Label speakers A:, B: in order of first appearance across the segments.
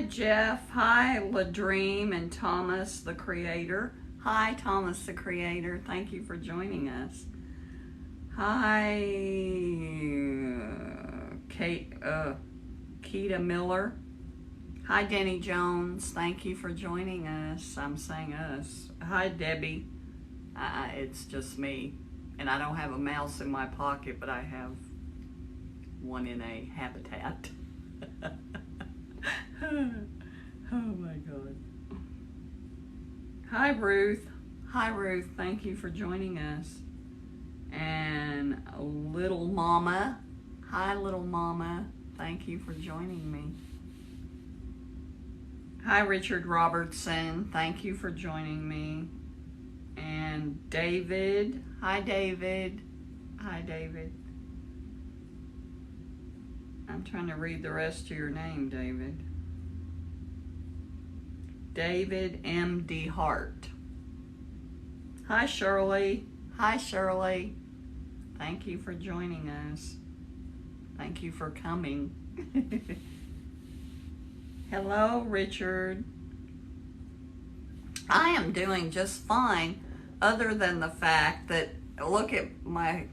A: Jeff. Hi, Ladream and Thomas the Creator. Hi, Thomas the Creator. Thank you for joining us. Hi, Keita Miller. Hi, Denny Jones. Thank you for joining us. I'm saying us. Hi, Debbie. It's just me. And I don't have a mouse in my pocket, but I have one in a habitat. Oh my God. Hi, Ruth. Hi, Ruth. Thank you for joining us. And Little Mama. Hi, Little Mama. Thank you for joining me. Hi, Richard Robertson. Thank you for joining me. And David. Hi, David. Hi, David. I'm trying to read the rest of your name, David. David M.D. Hart. Hi, Shirley. Hi, Shirley. Thank you for joining us. Thank you for coming. Hello, Richard. I am doing just fine, other than the fact that, look at my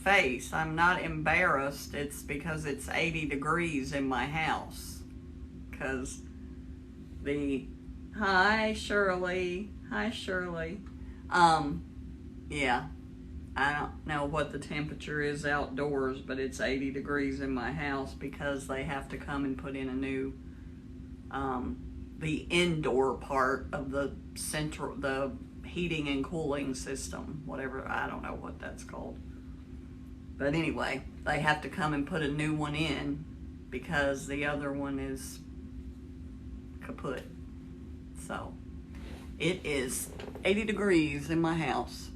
A: face. I'm not embarrassed. It's because it's 80 degrees in my house. Because hi, Shirley. Hi, Shirley. Yeah, I don't know what the temperature is outdoors, but it's 80 degrees in my house because they have to come and put in a new, the indoor part of the heating and cooling system, whatever, I don't know what that's called. But anyway, they have to come and put a new one in because the other one is kaput. So it is 80 degrees in my house.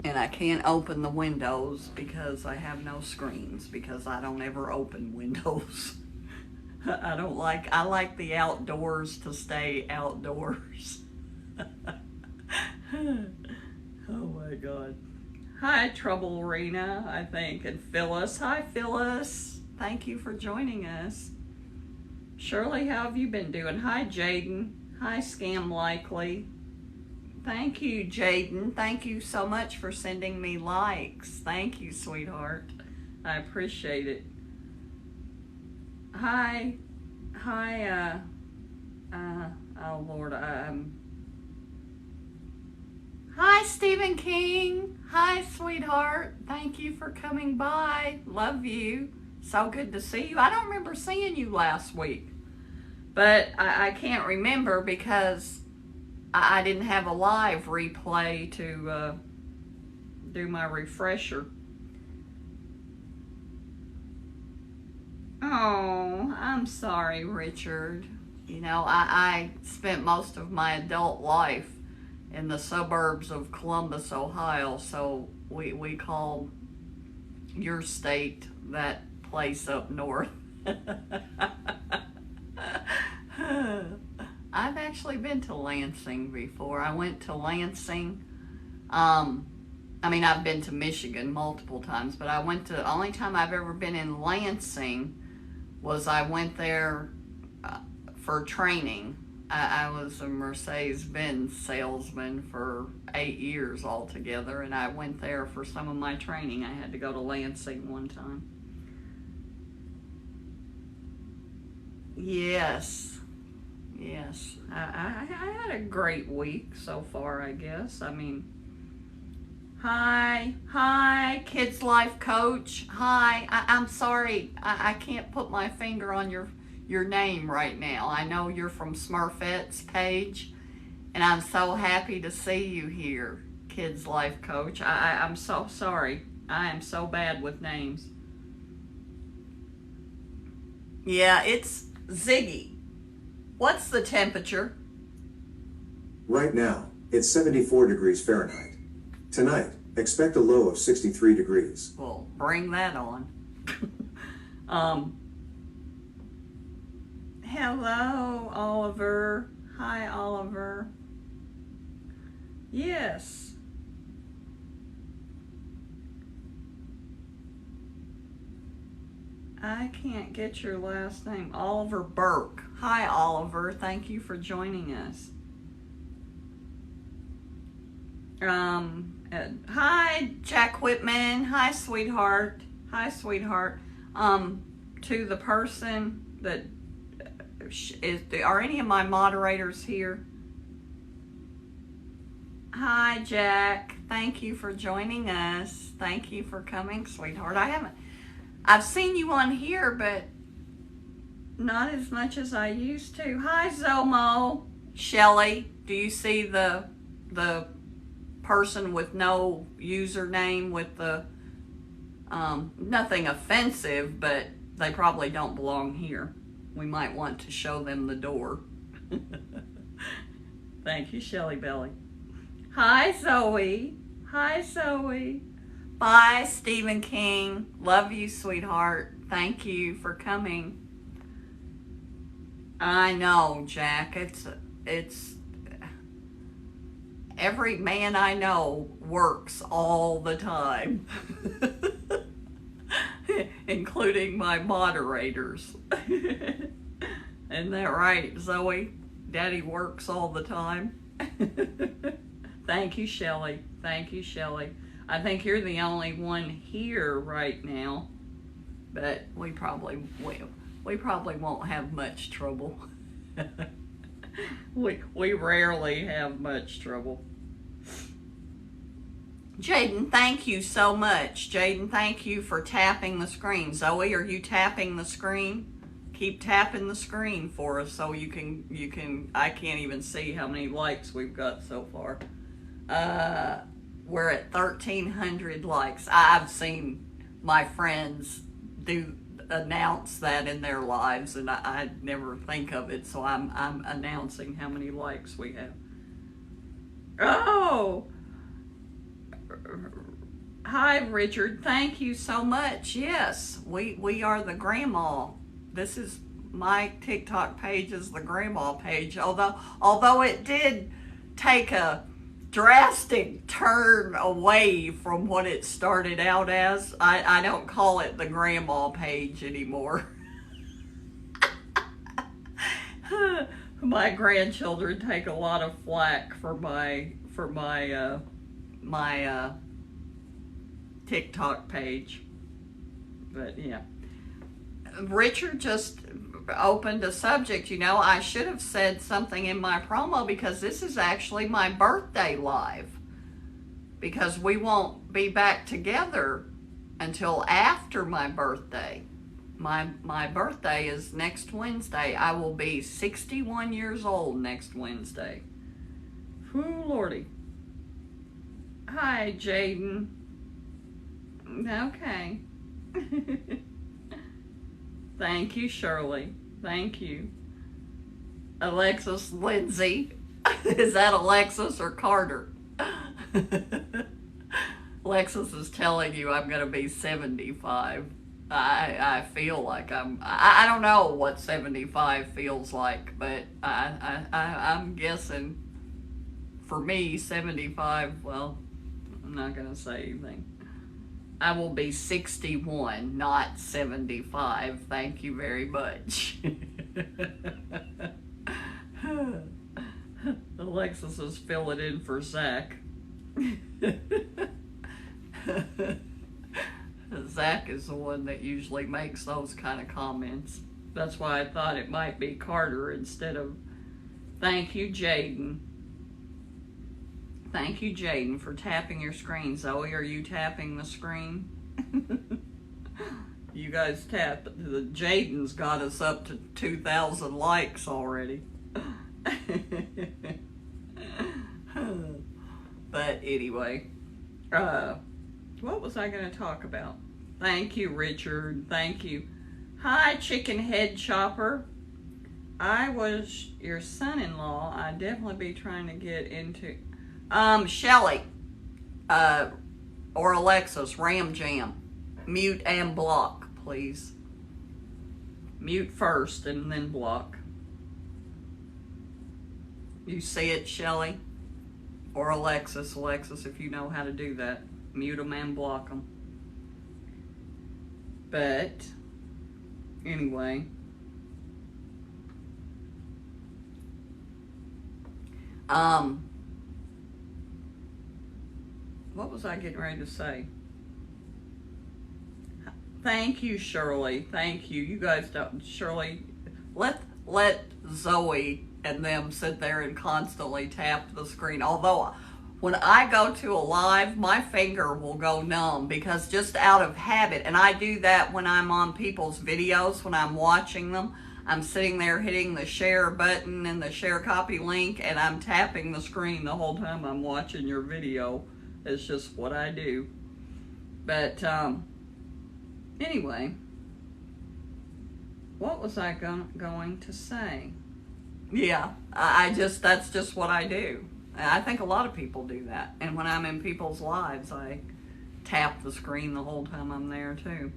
A: And I can't open the windows because I have no screens, because I don't ever open windows. I like the outdoors to stay outdoors. Oh my God. Hi, Trouble Arena, I think, and Phyllis. Hi, Phyllis. Thank you for joining us. Shirley, how have you been doing? Hi, Jaden. Hi, Scam Likely. Thank you, Jaden. Thank you so much for sending me likes. Thank you, sweetheart. I appreciate it. Hi, oh Lord, hi, Stephen King. Hi, sweetheart. Thank you for coming by. Love you. So good to see you. I don't remember seeing you last week, but I can't remember because I didn't have a live replay to do my refresher. Oh, I'm sorry, Richard. You know, I spent most of my adult life in the suburbs of Columbus, Ohio, so we call your state that place up north. I've actually been to Lansing before. I went to Lansing. I've been to Michigan multiple times, but the only time I've ever been in Lansing was I went there for training. I was a Mercedes-Benz salesman for 8 years altogether, and I went there for some of my training. I had to go to Lansing one time. Yes. I had a great week so far, I guess. Hi, Kids Life Coach. Hi, I'm sorry, I can't put my finger on your name right now. I know you're from Smurfette's page, and I'm so happy to see you here, Kids Life Coach. I'm so sorry. I am so bad with names. Yeah, it's Ziggy. What's the temperature?
B: Right now, it's 74 degrees Fahrenheit. Tonight, expect a low of 63 degrees.
A: Well, bring that on. Hello, Oliver. Hi, Oliver. Yes. I can't get your last name. Oliver Burke. Hi, Oliver. Thank you for joining us. Hi, Jack Whitman. Hi, sweetheart. Hi, sweetheart. To the person that are any of my moderators here? Hi, Jack. Thank you for joining us. Thank you for coming, sweetheart. I've seen you on here, but not as much as I used to. Hi, Zomo. Shelly, do you see the person with no username with the, nothing offensive, but they probably don't belong here. We might want to show them the door. Thank you, Shelly Belly. Hi, Zoe. Hi, Zoe. Bye, Stephen King. Love you, sweetheart. Thank you for coming. I know, Jack. It's every man I know works all the time, including my moderators. Isn't that right, Zoe? Daddy works all the time. Thank you, Shelly. Thank you, Shelly. I think you're the only one here right now, but we probably won't have much trouble. we rarely have much trouble. Jaden, thank you so much. Jaden, thank you for tapping the screen. Zoe, are you tapping the screen? Keep tapping the screen for us so you can I can't even see how many likes we've got so far. We're at 1,300 likes. I've seen my friends announce that in their lives, and I never think of it, so I'm announcing how many likes we have. Oh! Hi, Richard. Thank you so much. Yes, we are the grandma. This is my TikTok page is the grandma page. Although it did take a drastic turn away from what it started out as. I don't call it the grandma page anymore. My grandchildren take a lot of flack for my TikTok page. But yeah. Richard just opened a subject. I should have said something in my promo because this is actually my birthday live, because we won't be back together until after my birthday. My birthday is next Wednesday. I will be 61 years old next Wednesday. Whoo, Lordy. Hi, Jaden. Okay. Thank you, Shirley. Thank you. Alexis Lindsay. Is that Alexis or Carter? Alexis is telling you I'm going to be 75. I feel like I don't know what 75 feels like, but I'm guessing for me 75, well, I'm not going to say anything. I will be 61, not 75. Thank you very much. Alexis is filling in for Zach. Zach is the one that usually makes those kind of comments. That's why I thought it might be Carter instead of... Thank you, Jaden. Thank you, Jaden, for tapping your screen. Zoe, are you tapping the screen? You guys tap. The Jaden's got us up to 2,000 likes already. But anyway, what was I going to talk about? Thank you, Richard. Thank you. Hi, Chicken Head Chopper. I was your son-in-law. I'd definitely be trying to get into... Shelly, or Alexis, Ram Jam, mute and block, please. Mute first and then block. You see it, Shelly? Or Alexis, if you know how to do that. Mute them and block them. But Anyway. What was I getting ready to say? Thank you, Shirley. Thank you. You guys don't, Shirley, let Zoe and them sit there and constantly tap the screen. Although when I go to a live, my finger will go numb because just out of habit, and I do that when I'm on people's videos, when I'm watching them, I'm sitting there hitting the share button and the share copy link, and I'm tapping the screen the whole time I'm watching your video. It's just what I do. But anyway, what was I going to say? Yeah, that's just what I do. I think a lot of people do that. And when I'm in people's lives, I tap the screen the whole time I'm there too.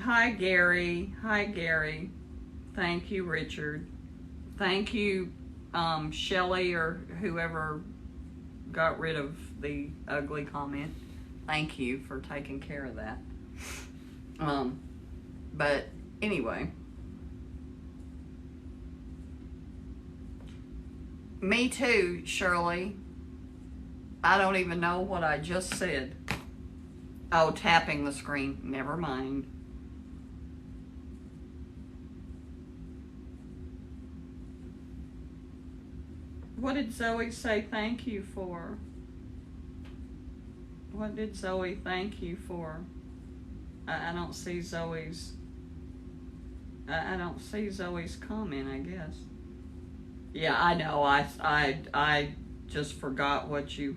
A: Hi, Gary. Hi, Gary. Thank you, Richard. Thank you, Shelley, or whoever got rid of the ugly comment. Thank you for taking care of that. But anyway. Me too, Shirley. I don't even know what I just said. Oh, tapping the screen. Never mind. What did Zoe say thank you for? What did Zoe thank you for? I don't see Zoe's... I don't see Zoe's comment, I guess. Yeah, I know. I just forgot what you...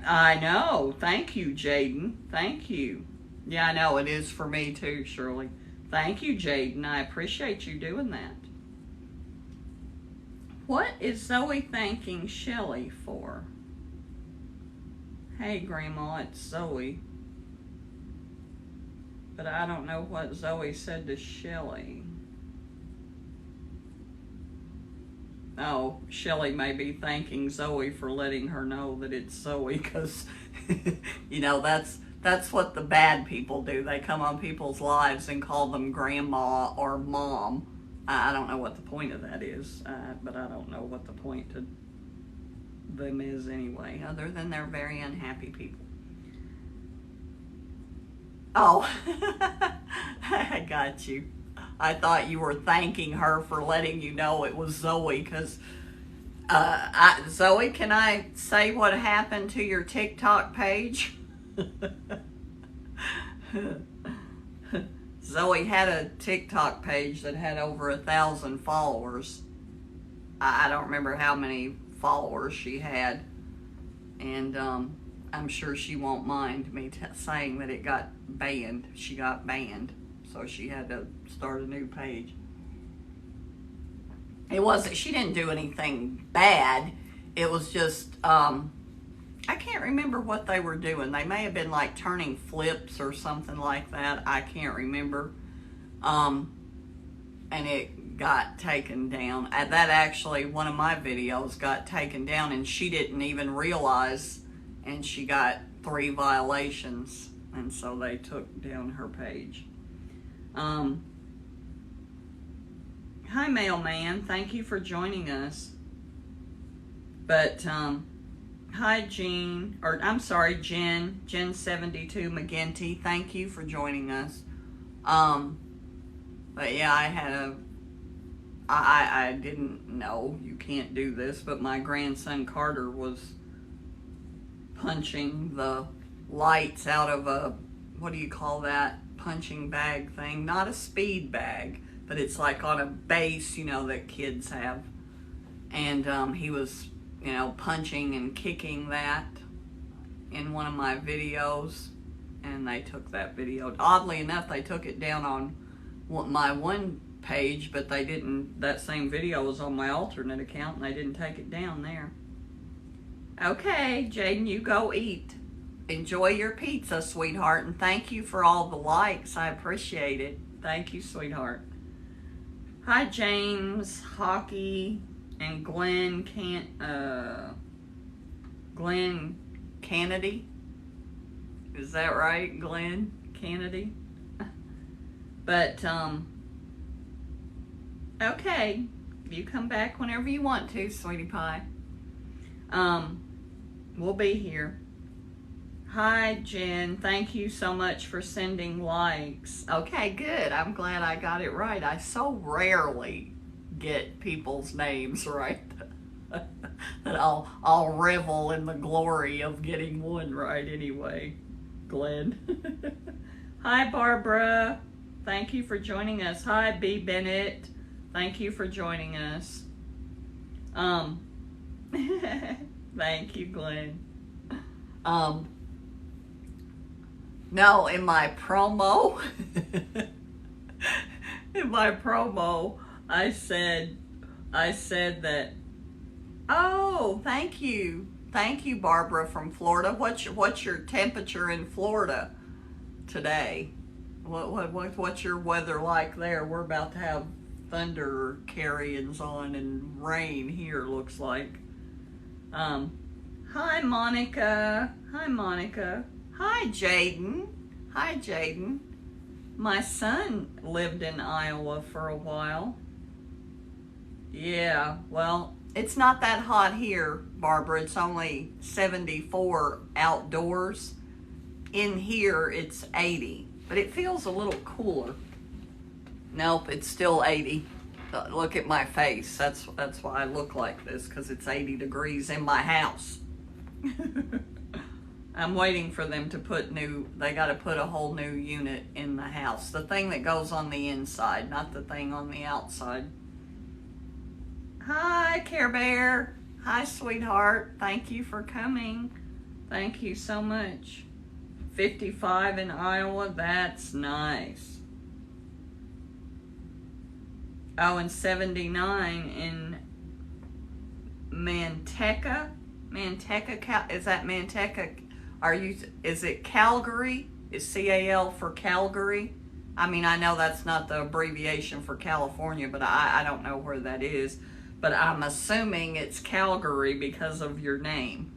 A: I know. Thank you, Jaden. Thank you. Yeah, I know. It is for me too, Shirley. Thank you, Jaden. I appreciate you doing that. What is Zoe thanking Shelley for? Hey, Grandma, it's Zoe. But I don't know what Zoe said to Shelley. Oh, Shelley may be thanking Zoe for letting her know that it's Zoe, because, you know, that's what the bad people do. They come on people's lives and call them Grandma or Mom. I don't know what the point of that is, but I don't know what the point to them is anyway, other than they're very unhappy people. Oh, I got you. I thought you were thanking her for letting you know it was Zoe, because Zoe, can I say what happened to your TikTok page? Zoe had a TikTok page that had over 1,000 followers. I don't remember how many followers she had, and I'm sure she won't mind me saying that it got banned. She got banned, so she had to start a new page. She didn't do anything bad. It was just, I can't remember what they were doing. They may have been like turning flips or something like that. I can't remember. And it got taken down. That actually, one of my videos got taken down, and she didn't even realize, and she got 3 violations, and so they took down her page. Hi, Mailman. Thank you for joining us. But, hi, Jean, or I'm sorry, Jen 72 McGinty. Thank you for joining us. But yeah, I didn't know you can't do this, but my grandson Carter was punching the lights out of a, what do you call that, punching bag thing? Not a speed bag, but it's like on a base, you know, that kids have. And he was, you know, punching and kicking that in one of my videos, and they took that video. Oddly enough, they took it down on my one page, but they didn't. That same video was on my alternate account, and they didn't take it down there. Okay, Jaden, you go eat. Enjoy your pizza, sweetheart, and thank you for all the likes. I appreciate it. Thank you, sweetheart. Hi, James, Hockey, and Glenn Kennedy. Is that right, Glenn Kennedy? But, okay. You come back whenever you want to, sweetie pie. We'll be here. Hi, Jen. Thank you so much for sending likes. Okay, good. I'm glad I got it right. I so rarely get people's names right that I'll revel in the glory of getting one right anyway. Glenn. Hi, Barbara. Thank you for joining us. Hi, B. Bennett. Thank you for joining us. Thank you, Glenn. No, in my promo, I said that, oh, thank you, Barbara from Florida. What's your temperature in Florida today? What's your weather like there? We're about to have thunder carryings on and rain here, looks like. Hi, Monica. Hi, Monica. Hi, Jaden. Hi, Jaden. My son lived in Iowa for a while. Yeah, well, it's not that hot here, Barbara. It's only 74 outdoors. In here, it's 80, but it feels a little cooler. Nope, it's still 80. Look at my face. That's why I look like this, because it's 80 degrees in my house. I'm waiting for them to they got to put a whole new unit in the house. The thing that goes on the inside, not the thing on the outside. Hi, Care Bear. Hi, sweetheart. Thank you for coming. Thank you so much. 55 in Iowa, that's nice. Oh, and 79 in Manteca. Is that Manteca? Is it Calgary? Is CAL for Calgary? I mean, I know that's not the abbreviation for California, but I don't know where that is. But I'm assuming it's Calgary because of your name.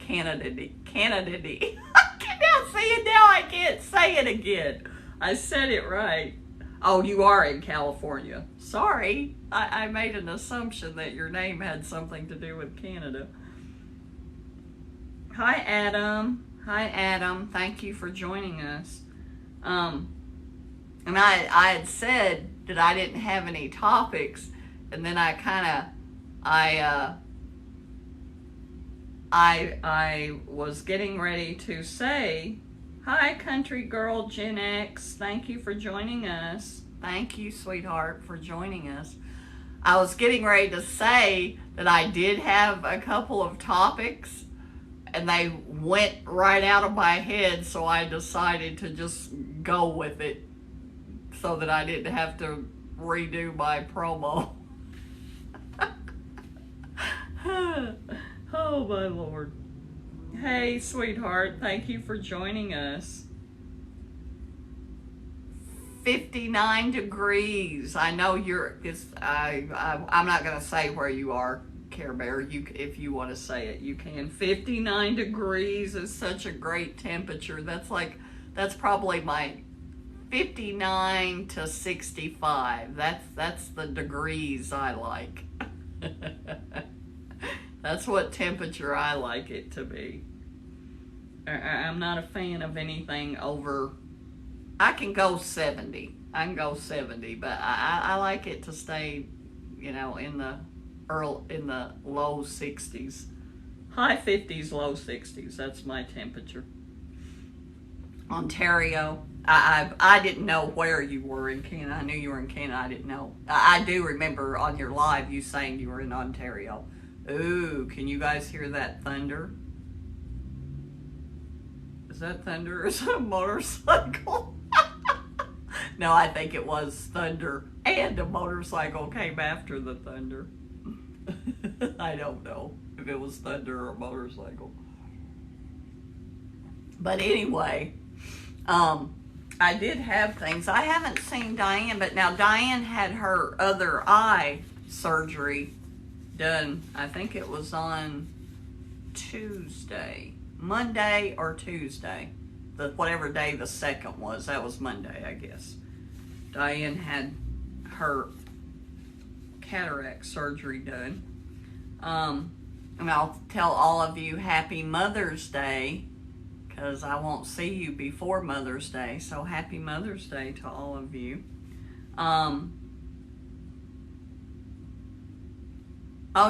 A: Canada. Now see it now, I can't say it again. I said it right. Oh, you are in California. Sorry, I made an assumption that your name had something to do with Canada. Hi, Adam. Hi, Adam. Thank you for joining us. And I had said that I didn't have any topics, and then I was getting ready to say, hi, country girl Gen X. Thank you for joining us. Thank you, sweetheart, for joining us. I was getting ready to say that I did have a couple of topics, and they went right out of my head, so I decided to just go with it so that I didn't have to redo my promo. Oh, my Lord. Hey, sweetheart, thank you for joining us. 59 degrees. I know I'm not going to say where you are, Care Bear. If you want to say it, you can. 59 degrees is such a great temperature. That's probably my 59 to 65. That's the degrees I like. That's what temperature I like it to be. I'm not a fan of anything over. I can go 70. I can go 70, but I like it to stay, in the low 60s. High 50s, low 60s. That's my temperature. Ontario. I didn't know where you were in Canada. I knew you were in Canada. I didn't know. I do remember on your live you saying you were in Ontario. Ooh, can you guys hear that thunder? Is that thunder or is it a motorcycle? No, I think it was thunder and a motorcycle came after the thunder. I don't know if it was thunder or a motorcycle. But anyway, I did have things. I haven't seen Diane, but now Diane had her other eye surgery done. I think it was on Tuesday. Monday or Tuesday. Whatever day the 2nd was, that was Monday, I guess. Diane had her cataract surgery done. And I'll tell all of you happy Mother's Day, because I won't see you before Mother's Day. So happy Mother's Day to all of you. Oh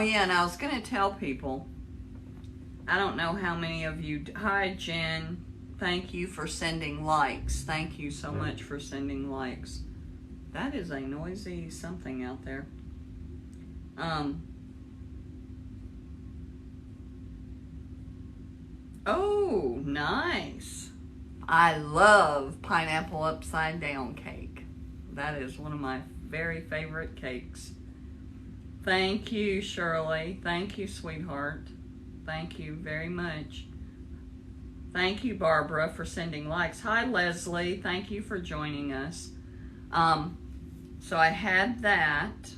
A: yeah, and I was going to tell people, I don't know how many of you, hi Jen, thank you for sending likes. Thank you so much for sending likes. That is a noisy something out there. Oh, nice. I love pineapple upside down cake. That is one of my very favorite cakes. Thank you, Shirley. Thank you, sweetheart. Thank you very much. Thank you, Barbara, for sending likes. Hi, Leslie. Thank you for joining us. So I had that.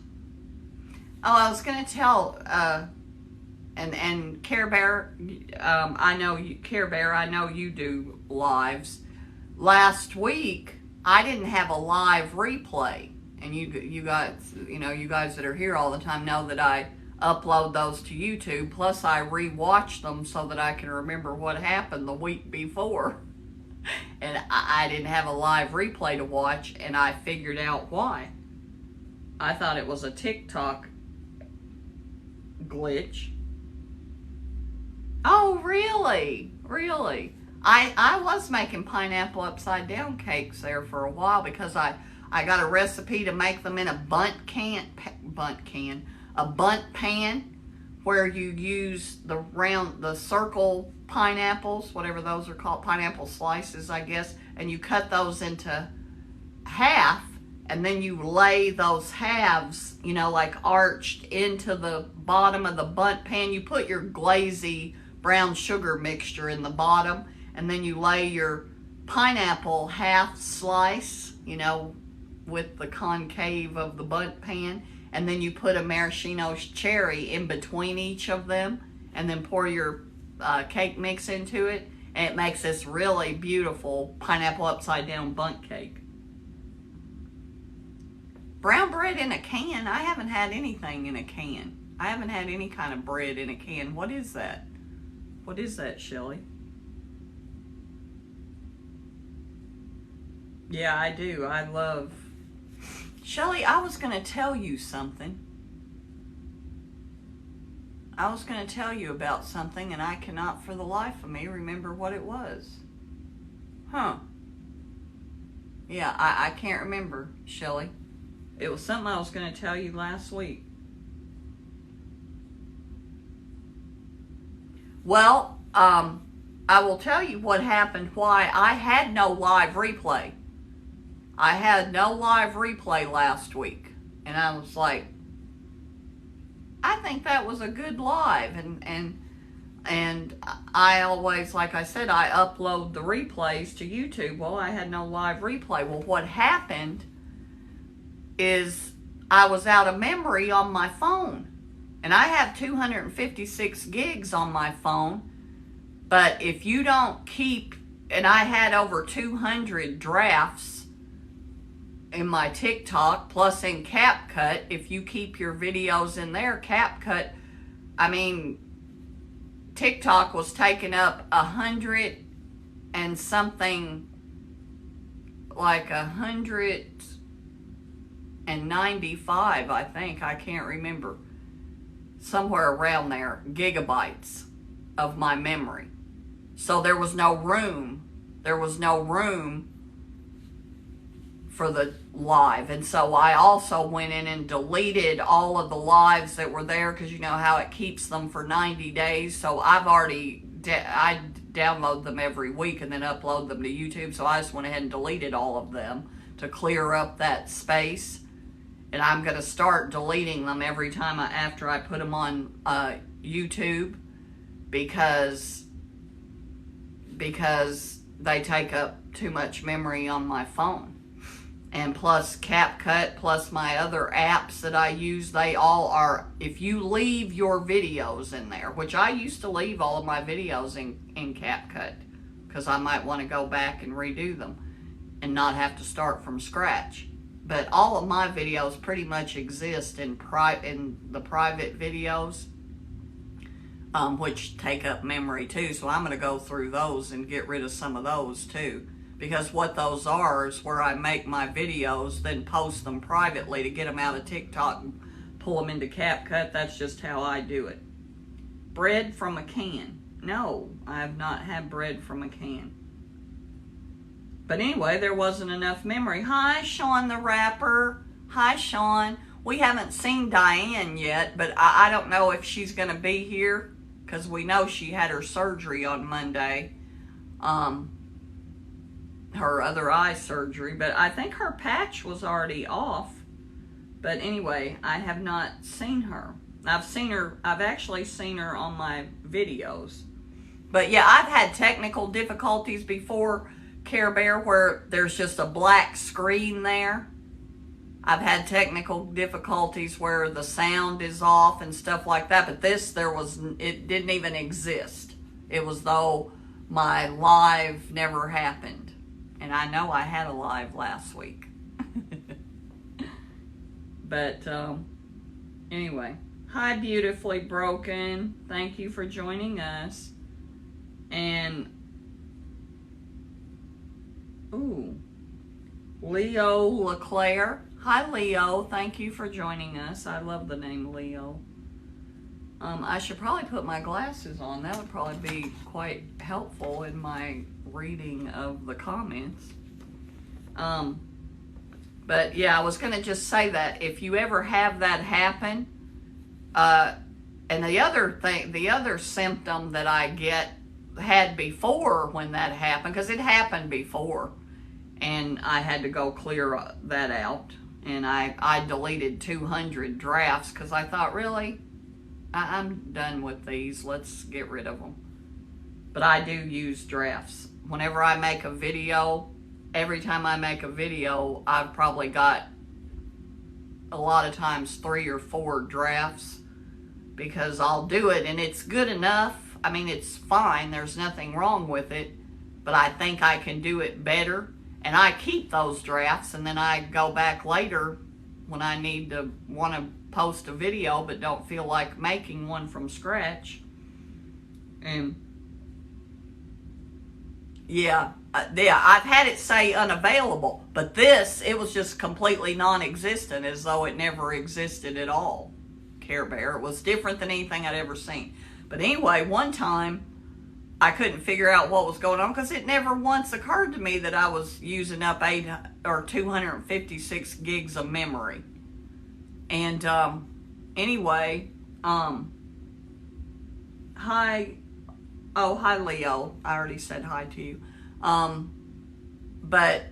A: Oh, I was going to tell, and Care Bear, I know you, Care Bear, I know you do lives. Last week, I didn't have a live replay. And you guys, you guys that are here all the time know that I upload those to YouTube. Plus, I rewatch them so that I can remember what happened the week before. And I didn't have a live replay to watch, and I figured out why. I thought it was a TikTok glitch. Oh, really? Really? I was making pineapple upside down cakes there for a while because I got a recipe to make them in a bundt pan where you use the circle pineapples, whatever those are called, pineapple slices, I guess, and you cut those into half, and then you lay those halves, like arched into the bottom of the bundt pan. You put your glazy brown sugar mixture in the bottom, and then you lay your pineapple half slice, with the concave of the bundt pan, and then you put a maraschino cherry in between each of them, and then pour your cake mix into it, and it makes this really beautiful pineapple upside down bundt cake. Brown bread in a can? I haven't had anything in a can. I haven't had any kind of bread in a can. What is that? What is that, Shelley? Yeah, I do. I love... Shelley, I was going to tell you something. I was going to tell you about something, and I cannot for the life of me remember what it was. Huh. Yeah, I can't remember, Shelley. It was something I was going to tell you last week. Well, I will tell you what happened, why I had no live replay. I had no live replay last week. And I was like, I think that was a good live. And I always, like I said, I upload the replays to YouTube. Well, I had no live replay. Well, what happened is I was out of memory on my phone. And I have 256 gigs on my phone. But if you don't keep, and I had over 200 drafts in my TikTok, plus in CapCut. If you keep your videos in there, CapCut, TikTok was taking up 100 and something, like 195, I think, I can't remember, somewhere around there, gigabytes of my memory. So there was no room for the live. And so I also went in and deleted all of the lives that were there, because you know how it keeps them for 90 days. So I've already, I download them every week and then upload them to YouTube. So I just went ahead and deleted all of them to clear up that space. And I'm going to start deleting them every time after I put them on YouTube, because they take up too much memory on my phone. And plus CapCut, plus my other apps that I use, they all are, if you leave your videos in there, which I used to leave all of my videos in CapCut, because I might want to go back and redo them and not have to start from scratch. But all of my videos pretty much exist in the private videos, which take up memory too. So I'm going to go through those and get rid of some of those too. Because what those are is where I make my videos, then post them privately to get them out of TikTok and pull them into CapCut. That's just how I do it. Bread from a can. No, I have not had bread from a can. But anyway, there wasn't enough memory. Hi, Sean the Rapper. Hi, Sean. We haven't seen Diane yet, but I don't know if she's going to be here because we know she had her surgery on Monday. Her other eye surgery, but I think her patch was already off. But anyway, I have not seen her. I've actually seen her on my videos. But yeah, I've had technical difficulties before, Care Bear, where there's just a black screen there. I've had technical difficulties where the sound is off and stuff like that, but it didn't even exist. It was though my live never happened. And I know I had a live last week. But anyway, hi Beautifully Broken. Thank you for joining us. And Leo LeClaire. Hi Leo, thank you for joining us. I love the name Leo. I should probably put my glasses on. That would probably be quite helpful in my reading of the comments. But yeah, I was going to just say that if you ever have that happen, and the other symptom that I had before when that happened, because it happened before, and I had to go clear that out, and I deleted 200 drafts because I thought, really? I'm done with these. Let's get rid of them. But I do use drafts. Whenever I make a video, every time I make a video, I've probably got a lot of times 3 or 4 drafts because I'll do it and it's good enough. I mean, it's fine. There's nothing wrong with it, but I think I can do it better. And I keep those drafts and then I go back later when I want to post a video but don't feel like making one from scratch. And yeah, I've had it say unavailable, but it was just completely non-existent, as though it never existed at all. Care Bear, it was different than anything I'd ever seen. But anyway, one time I couldn't figure out what was going on because it never once occurred to me that I was using up 256 gigs of memory. And anyway, hi Leo. I already said hi to you. But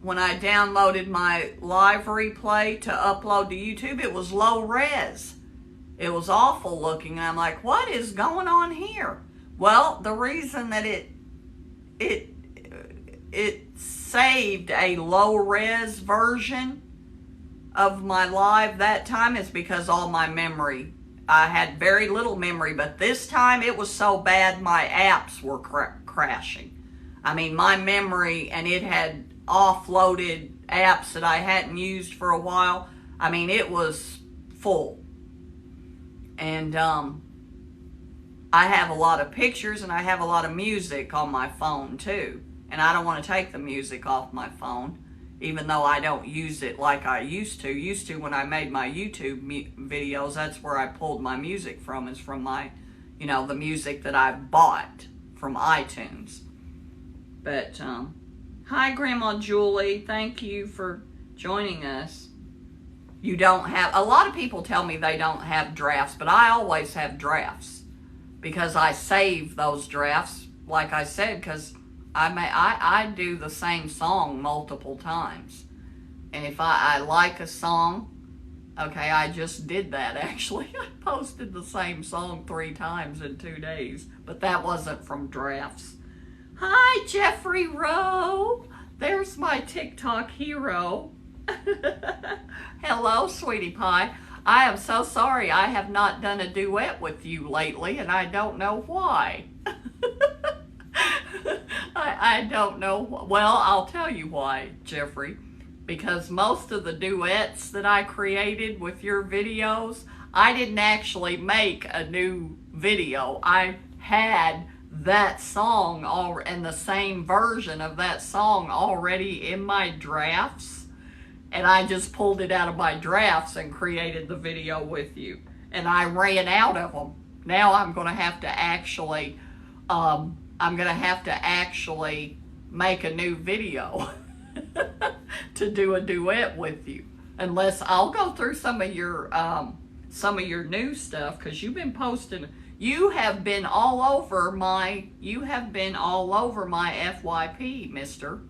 A: when I downloaded my live replay to upload to YouTube, it was low res. It was awful looking, and I'm like, what is going on here? Well, the reason that it saved a low res version of my live that time is because all my memory, I had very little memory, but this time it was so bad my apps were crashing. I mean, my memory, and it had offloaded apps that I hadn't used for a while. I mean, it was full. And I have a lot of pictures and I have a lot of music on my phone too. And I don't want to take the music off my phone, even though I don't use it like I used to. Used to when I made my YouTube videos, that's where I pulled my music from, is from my, the music that I bought from iTunes. But, hi Grandma Julie, thank you for joining us. You don't have, a lot of people tell me they don't have drafts, but I always have drafts because I save those drafts, like I said, because I do the same song multiple times. And if I like a song, okay, I just did that actually. I posted the same song 3 times in 2 days, but that wasn't from drafts. Hi, Jeffrey Rowe. there's my TikTok hero. Hello, sweetie pie. I am so sorry I have not done a duet with you lately, and I don't know why. I don't know. Well, I'll tell you why, Jeffrey. Because most of the duets that I created with your videos, I didn't actually make a new video. I had that song and the same version of that song already in my drafts, and I just pulled it out of my drafts and created the video with you, and I ran out of them. Now I'm gonna have to actually make a new video to do a duet with you, unless I'll go through some of your new stuff, because you've been posting. You have been all over my FYP, mister.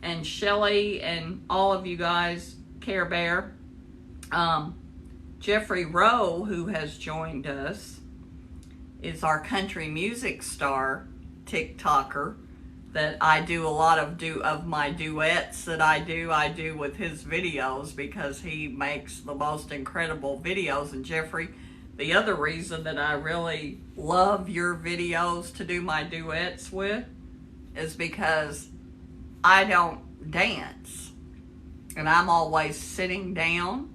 A: And Shelly and all of you guys, Care Bear. Jeffrey Rowe, who has joined us, is our country music star TikToker that I do a lot of my duets that I do with his videos, because he makes the most incredible videos. And Jeffrey, the other reason that I really love your videos to do my duets with is because I don't dance, and I'm always sitting down,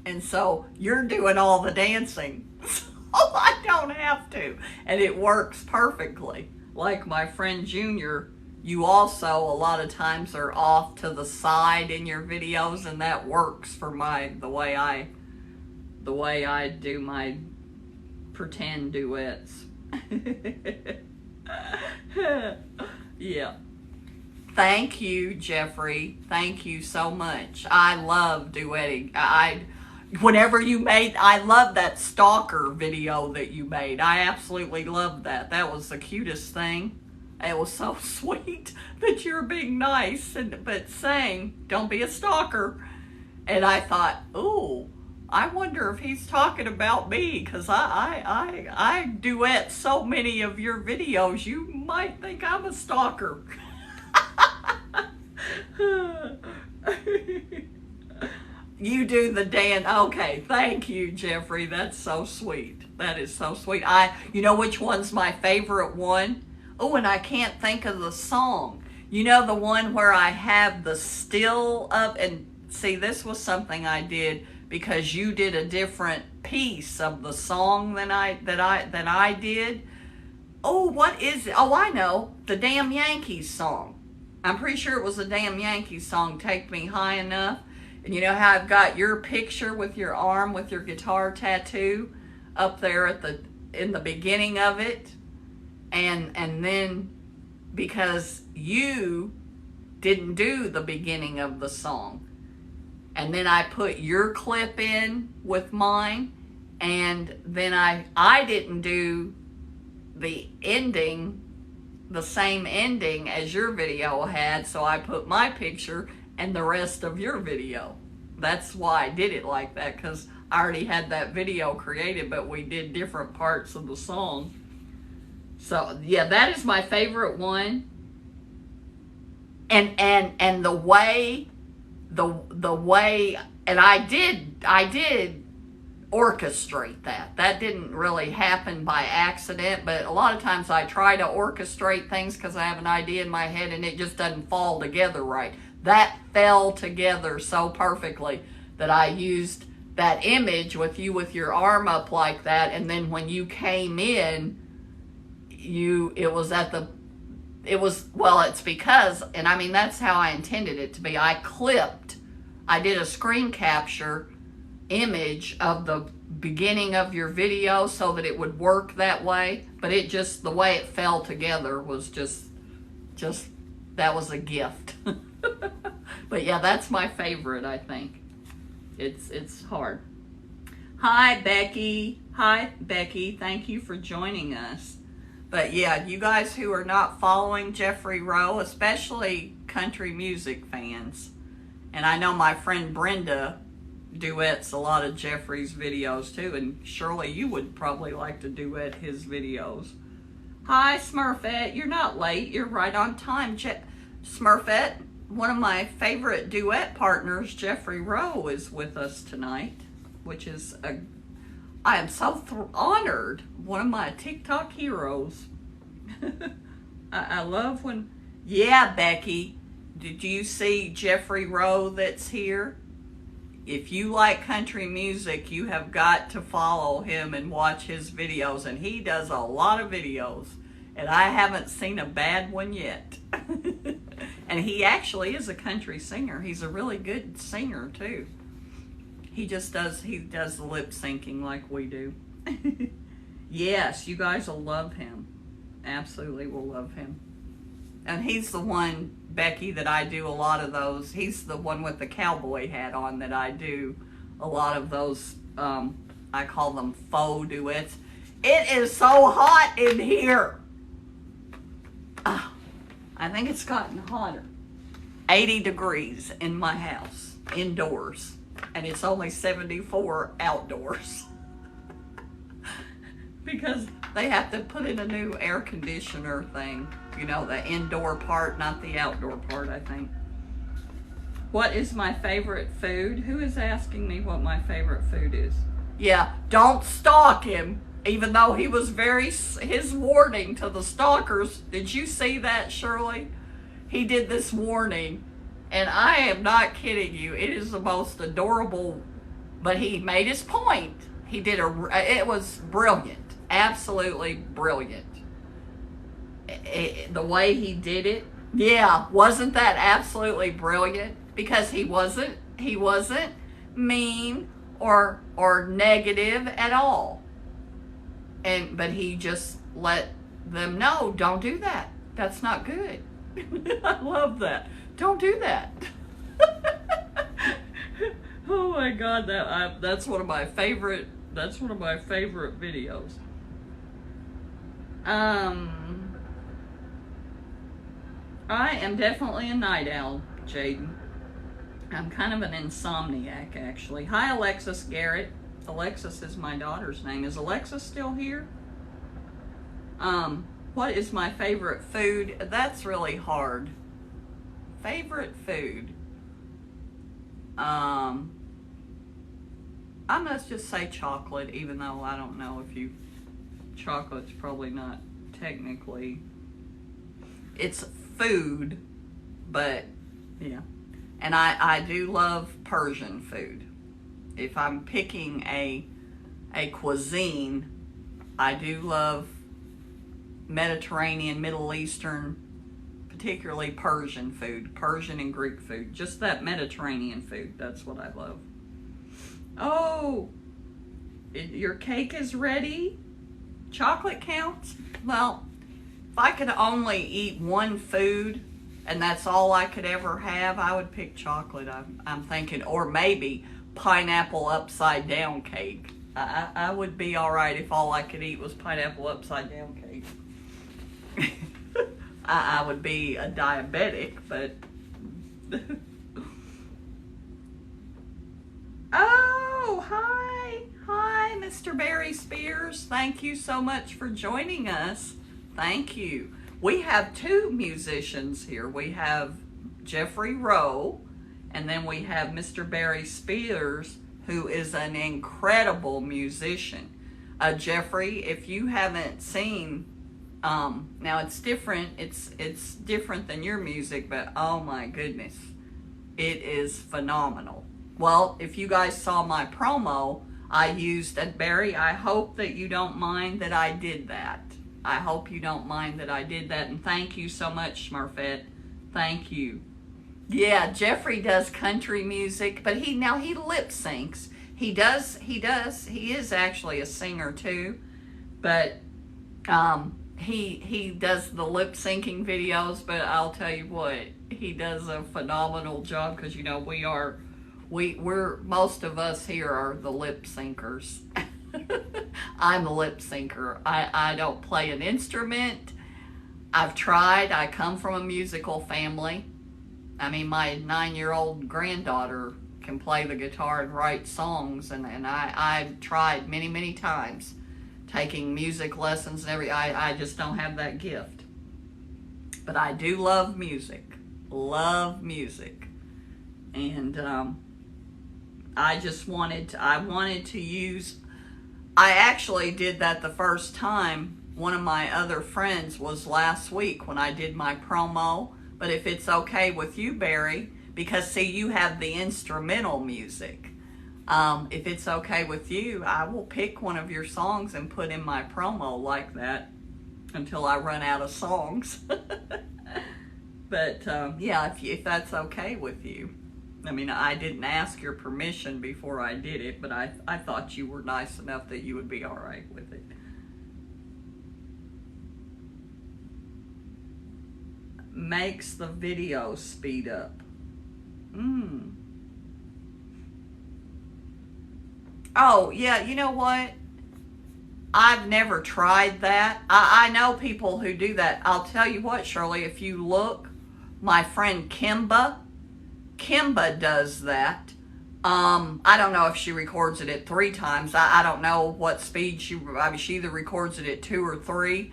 A: and so you're doing all the dancing, so I don't have to, and it works perfectly. Like my friend Junior, you also a lot of times are off to the side in your videos, and that works for the way I do my pretend duets. Yeah. Thank you, Jeffrey. Thank you so much. I love duetting. I love that stalker video that you made. I absolutely loved that. That was the cutest thing. It was so sweet that you're being nice, but saying, don't be a stalker. And I thought, ooh, I wonder if he's talking about me, because I duet so many of your videos, you might think I'm a stalker. You do the dance. Okay, thank you, Jeffrey. That's so sweet. That is so sweet. You know which one's my favorite one? Oh, and I can't think of the song. You know the one where I have the still up, and see, this was something I did because you did a different piece of the song than I did. Oh, what is it? Oh, I know. The damn Yankees song. I'm pretty sure it was the damn Yankees song, Take Me High Enough. And you know how I've got your picture with your arm with your guitar tattoo up there in the beginning of it? And then because you didn't do the beginning of the song, and then I put your clip in with mine, and then I didn't do the ending, the same ending as your video had, so I put my picture and the rest of your video. That's why I did it like that, because I already had that video created, but we did different parts of the song. So yeah, that is my favorite one. And the way, and I did orchestrate that. That didn't really happen by accident, but a lot of times I try to orchestrate things because I have an idea in my head and it just doesn't fall together right. That fell together so perfectly that I used that image with you with your arm up like that, and then when you came in, it's because, and I mean, that's how I intended it to be. I did a screen capture image of the beginning of your video so that it would work that way, but it just, the way it fell together was just that was a gift. But yeah, that's my favorite, I think. It's hard. Hi, Becky. Hi, Becky. Thank you for joining us. But yeah, you guys who are not following Jeffrey Rowe, especially country music fans, and I know my friend Brenda duets a lot of Jeffrey's videos too, and Shirley, you would probably like to duet his videos. Hi, Smurfette. You're not late. You're right on time. Smurfette, one of my favorite duet partners, Jeffrey Rowe, is with us tonight, which is I am so honored. One of my TikTok heroes. I love when, yeah, Becky, did you see Jeffrey Rowe that's here? If you like country music, you have got to follow him and watch his videos, and he does a lot of videos, and I haven't seen a bad one yet. And he actually is a country singer. He's a really good singer too. He does the lip syncing like we do. Yes, you guys will love him. Absolutely will love him. And he's the one, Becky, that I do a lot of those. He's the one with the cowboy hat on that I do a lot of those, I call them faux duets. It is so hot in here. I think it's gotten hotter. 80 degrees in my house, indoors. And it's only 74 outdoors. Because they have to put in a new air conditioner thing. You know, the indoor part, not the outdoor part, I think. What is my favorite food? Who is asking me what my favorite food is? Yeah, don't stalk him. Even though he was his warning to the stalkers. Did you see that, Shirley? He did this warning. And I am not kidding you. It is the most adorable, but he made his point. It was brilliant. Absolutely brilliant. The way he did it. Yeah, wasn't that absolutely brilliant? Because he wasn't mean or negative at all. But he just let them know, don't do that. That's not good. I love that. Don't do that. Oh my God, that's one of my favorite. That's one of my favorite videos. I am definitely a night owl, Jaden. I'm kind of an insomniac, actually. Hi, Alexis Garrett. Alexis is my daughter's name. Is Alexis still here? What is my favorite food? That's really hard. Favorite food? I must just say chocolate, even though I don't know if chocolate's probably not technically, it's food, but yeah. And I do love Persian food. If I'm picking a cuisine, I do love Mediterranean, Middle Eastern, particularly Persian food, Persian and Greek food, just that Mediterranean food. That's what I love. Oh, your cake is ready? Chocolate counts? Well, if I could only eat one food and that's all I could ever have, I would pick chocolate. I'm thinking, or maybe pineapple upside down cake. I would be all right if all I could eat was pineapple upside down cake. I would be a diabetic, but oh, hi, Mr. Barry Spears. Thank you so much for joining us. Thank you. We have two musicians here. We have Jeffrey Rowe, and then we have Mr. Barry Spears, who is an incredible musician. Jeffrey, if you haven't seen, now it's different. It's different than your music, but oh my goodness, it is phenomenal. Well, if you guys saw my promo, I used Barry. I hope that you don't mind that I did that. I hope you don't mind that I did that, and thank you so much, Smurfette. Thank you. Yeah, Jeffrey does country music, but he lip syncs. He is actually a singer too, but he does the lip syncing videos. But I'll tell you what, he does a phenomenal job, because you know we're most of us here are the lip syncers. I'm a lip syncer. I don't play an instrument. I've tried. I come from a musical family. I mean, my 9-year-old granddaughter can play the guitar and write songs, and I've tried many times taking music lessons and I just don't have that gift. But I do love music. love music. And I wanted to use, I actually did that the first time. One of my other friends was last week when I did my promo. But if it's okay with you, Barry, because see, you have the instrumental music. If it's okay with you, I will pick one of your songs and put in my promo like that until I run out of songs. But yeah, if that's okay with you. I mean, I didn't ask your permission before I did it, but I thought you were nice enough that you would be all right with it. Makes the video speed up. Oh, yeah, you know what? I've never tried that. I know people who do that. I'll tell you what, Shirley, if you look, my friend Kimba does that. I don't know if she records it at 3 times. I don't know what speed she either records it at 2 or 3.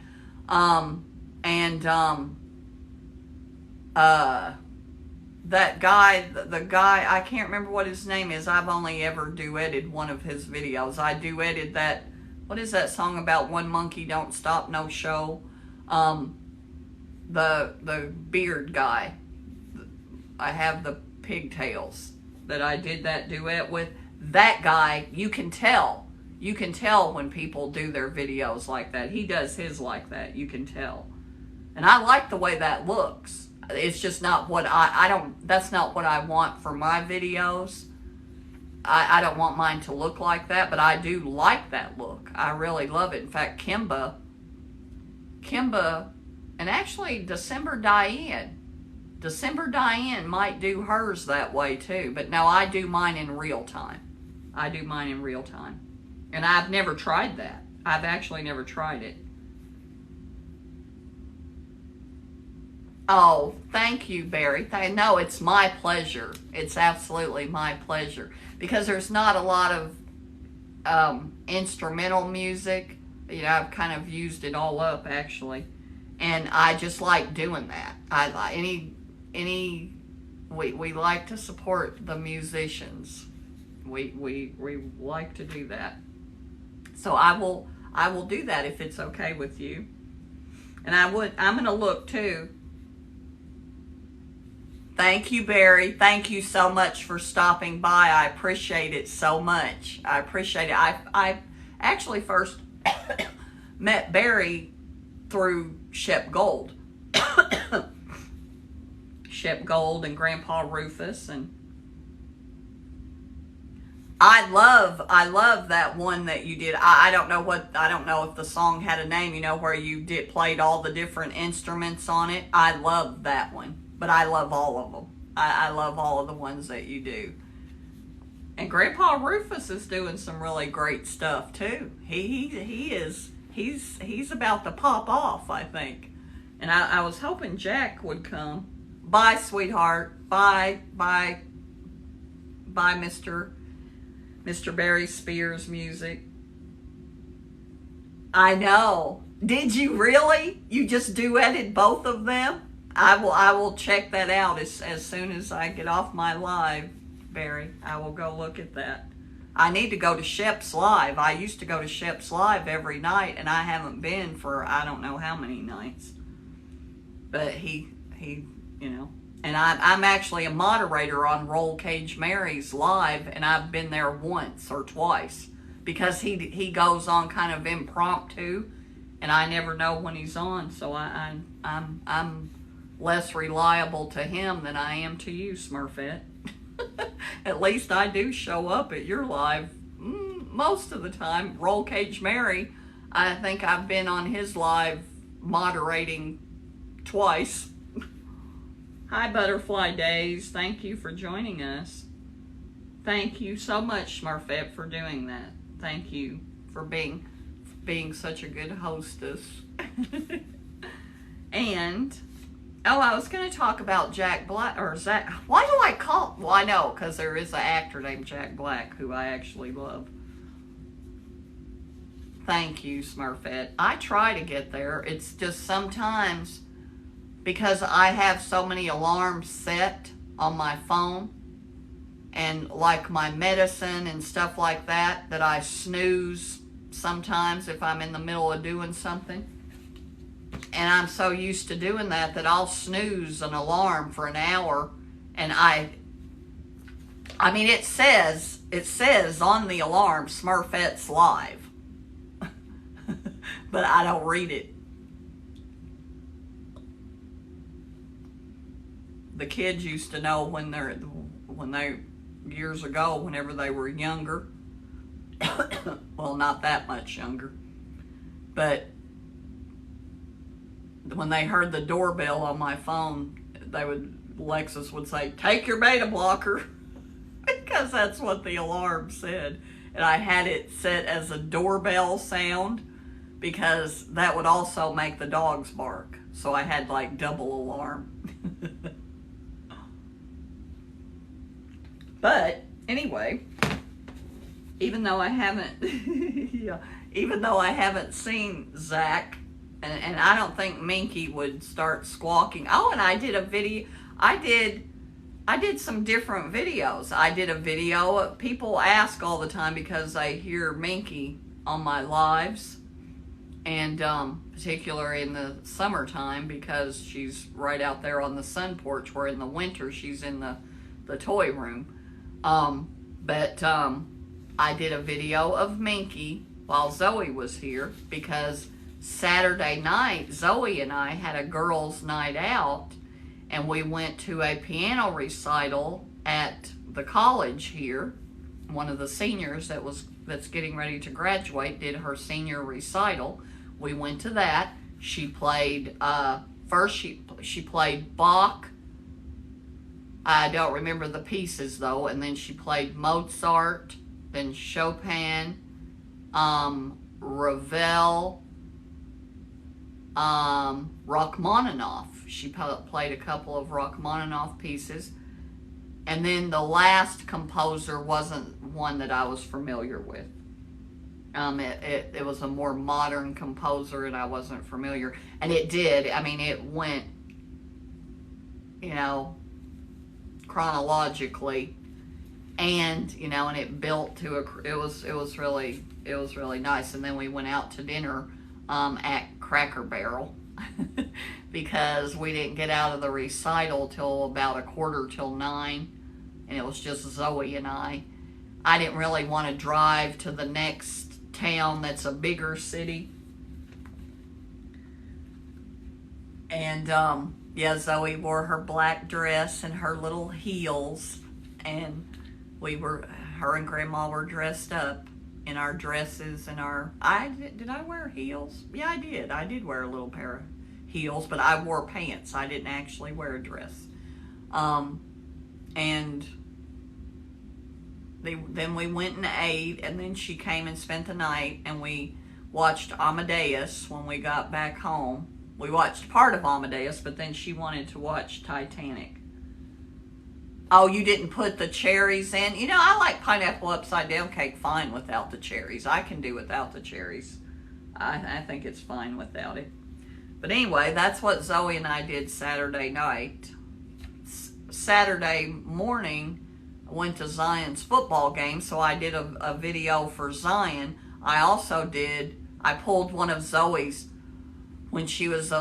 A: That guy, the guy, I can't remember what his name is. I've only ever duetted one of his videos. I duetted that, what is that song about One Monkey Don't Stop No Show? The beard guy. I have the pigtails that I did that duet with. That guy, you can tell when people do their videos like that. He does his like that, you can tell. And I like the way that looks. It's just not what that's not what I want for my videos. I don't want mine to look like that, but I do like that look. I really love it. In fact, Kimba, and actually December Diane might do hers that way too. But no, I do mine in real time. And I've never tried that. I've actually never tried it. Oh, thank you, Barry. No, it's my pleasure. It's absolutely my pleasure. Because there's not a lot of instrumental music. You know, I've kind of used it all up, actually. And I just like doing that. We like to support the musicians. We like to do that. So I will do that if it's okay with you. And I'm going to look too. Thank you, Barry. Thank you so much for stopping by. I appreciate it so much. I appreciate it. I actually first met Barry through Shep Gold. Shep Gold and Grandpa Rufus, and I love that one that you did. I don't know if the song had a name, you know, where you played all the different instruments on it. I love that one. But I love all of them. I love all of the ones that you do. And Grandpa Rufus is doing some really great stuff too. He's about to pop off, I think. And I was hoping Jack would come. Bye, sweetheart. Bye, Mr. Barry Spears Music. I know. Did you really? You just duetted both of them? I will check that out as soon as I get off my live, Barry. I will go look at that. I need to go to Shep's Live. I used to go to Shep's Live every night, and I haven't been for I don't know how many nights. But he you know. And I'm actually a moderator on Roll Cage Mary's live, and I've been there once or twice because he goes on kind of impromptu, and I never know when he's on. So I'm less reliable to him than I am to you, Smurfette. At least I do show up at your live most of the time. Roll Cage Mary, I think I've been on his live moderating twice. Hi, Butterfly Days. Thank you for joining us. Thank you so much, Smurfette, for doing that. Thank you for being such a good hostess. And oh, I was going to talk about Jack Black, or Zach. Why do I call? Well, I know, because there is an actor named Jack Black who I actually love. Thank you, Smurfette. I try to get there. It's just sometimes because I have so many alarms set on my phone, and like my medicine and stuff like that, that I snooze sometimes if I'm in the middle of doing something. And I'm so used to doing that that I'll snooze an alarm for an hour, and I mean, it says on the alarm, Smurfette's live. But I don't read it. The kids used to know when they years ago, whenever they were younger. Well, not that much younger. But when they heard the doorbell on my phone, Lexus would say, "Take your beta blocker," because that's what the alarm said. And I had it set as a doorbell sound because that would also make the dogs bark. So I had like double alarm. But anyway, even though I haven't, even though I haven't seen Zach, and I don't think Minky would start squawking. Oh, and I did a video. I did some different videos. I did a video. People ask all the time because they hear Minky on my lives, and particularly in the summertime because she's right out there on the sun porch, where in the winter she's in the toy room. But I did a video of Minky while Zoe was here because Saturday night, Zoe and I had a girls' night out, and we went to a piano recital at the college here. One of the seniors that's getting ready to graduate did her senior recital. We went to that. She played first. She played Bach. I don't remember the pieces though. And then she played Mozart, then Chopin, Ravel. Rachmaninoff. She played a couple of Rachmaninoff pieces. And then the last composer wasn't one that I was familiar with. It was a more modern composer and I wasn't familiar. And it did. I mean, it went, chronologically, and and it built to it was really nice. And then we went out to dinner at Cracker Barrel because we didn't get out of the recital till about 9:15, and it was just Zoe and I. I didn't really want to drive to the next town that's a bigger city. And Zoe wore her black dress and her little heels, and her and Grandma were dressed up in our dresses and did I wear heels? Yeah, I did. I did wear a little pair of heels, but I wore pants. I didn't actually wear a dress. And then we went and ate, and then she came and spent the night, and we watched Amadeus when we got back home. We watched part of Amadeus, but then she wanted to watch Titanic. Oh, you didn't put the cherries in? I like pineapple upside down cake fine without the cherries. I can do without the cherries. I think it's fine without it. But anyway, that's what Zoe and I did Saturday night. Saturday morning, I went to Zion's football game, so I did a video for Zion. I pulled one of Zoe's when she was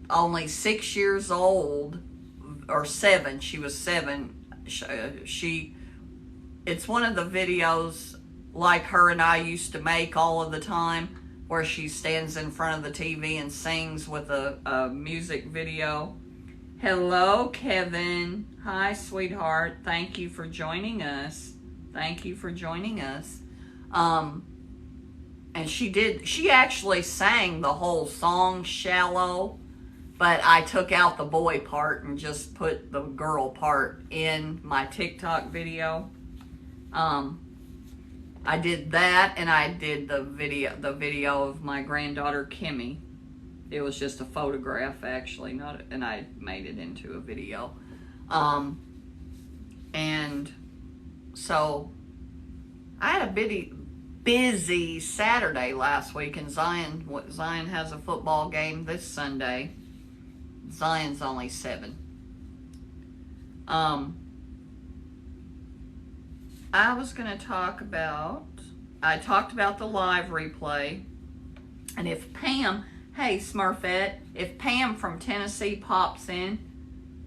A: only 6 years old, or 7. She was 7. It's one of the videos like her and I used to make all of the time, where she stands in front of the TV and sings with a music video. Hello, Kevin. Hi, sweetheart. Thank you for joining us. And she actually sang the whole song, Shallow, but I took out the boy part and just put the girl part in my TikTok video. I did that, and I did the video of my granddaughter Kimmy. It was just a photograph, actually, and I made it into a video. And so I had a busy Saturday last week, and Zion has a football game this Sunday. Zion's only 7. I was going to talk about, I talked about the live replay. And if Pam, hey Smurfette, if Pam from Tennessee pops in,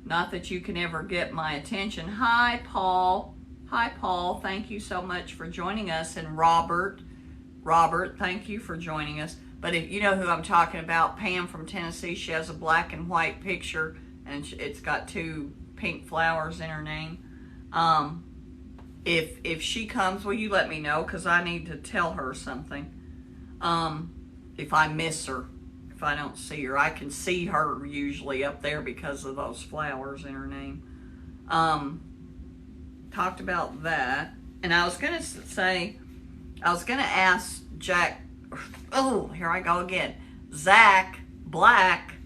A: not that you can ever get my attention. Hi, Paul. Hi, Paul. Thank you so much for joining us. And Robert, thank you for joining us. But if you know who I'm talking about, Pam from Tennessee, she has a black and white picture, and it's got 2 pink flowers in her name. If she comes, will you let me know? Because I need to tell her something. If I miss her. If I don't see her, I can see her usually up there because of those flowers in her name. Talked about that. And I was going to say, I was going to ask Jack, oh, here I go again, Zach Black,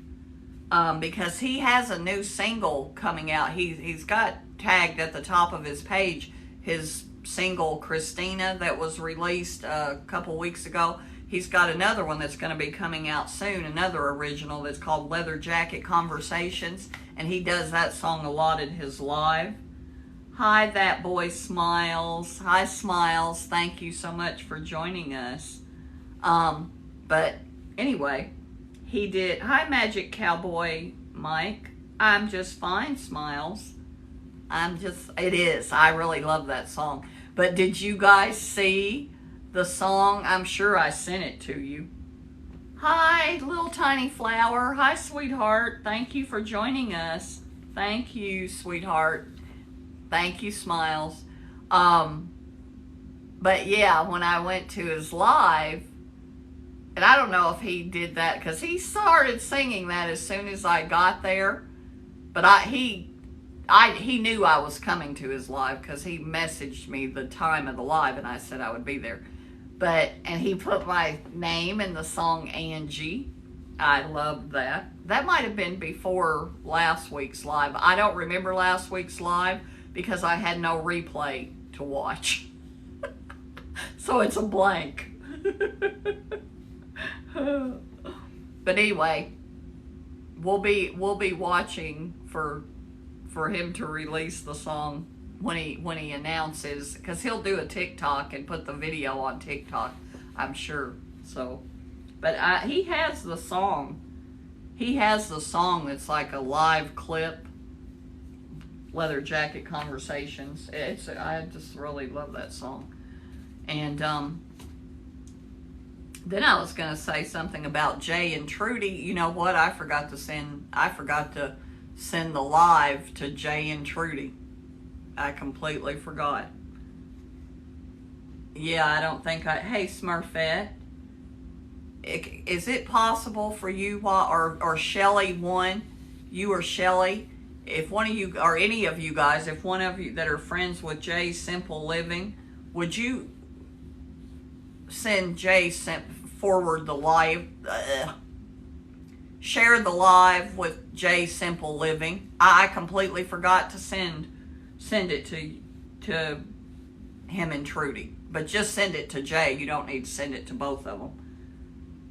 A: because he has a new single coming out. He's got tagged at the top of his page his single Christina that was released a couple weeks ago. He's got another one that's going to be coming out soon, another original that's called Leather Jacket Conversations, and he does that song a lot in his live. Hi, that boy Smiles. Hi, Smiles. Thank you so much for joining us. But anyway, he did. Hi, Magic Cowboy Mike. I'm just fine, Smiles. It is. I really love that song. But did you guys see the song? I'm sure I sent it to you. Hi, little tiny flower. Hi, sweetheart. Thank you for joining us. Thank you, sweetheart. Thank you, Smiles. But yeah, when I went to his live, and I don't know if he did that because he started singing that as soon as I got there. But he knew I was coming to his live because he messaged me the time of the live, and I said I would be there. And he put my name in the song Angie. I loved that. That might have been before last week's live. I don't remember last week's live because I had no replay to watch. So it's a blank. But anyway, we'll be watching for him to release the song when he announces, because he'll do a TikTok and put the video on TikTok, I'm sure. So, but he has the song. He has the song that's like a live clip. Leather Jacket Conversations. I just really love that song. And then I was going to say something about Jay and Trudy. You know what? I forgot to send the live to Jay and Trudy. I completely forgot. Yeah, I don't think hey, Smurfette. Is it possible for you, or Shelly one, you or Shelly, if one of you, or any of you guys, if one of you that are friends with Jay Simple Living, would you send Jay forward the live, share the live with Jay Simple Living? I completely forgot to send it to him and Trudy, but just send it to Jay. You don't need to send it to both of them.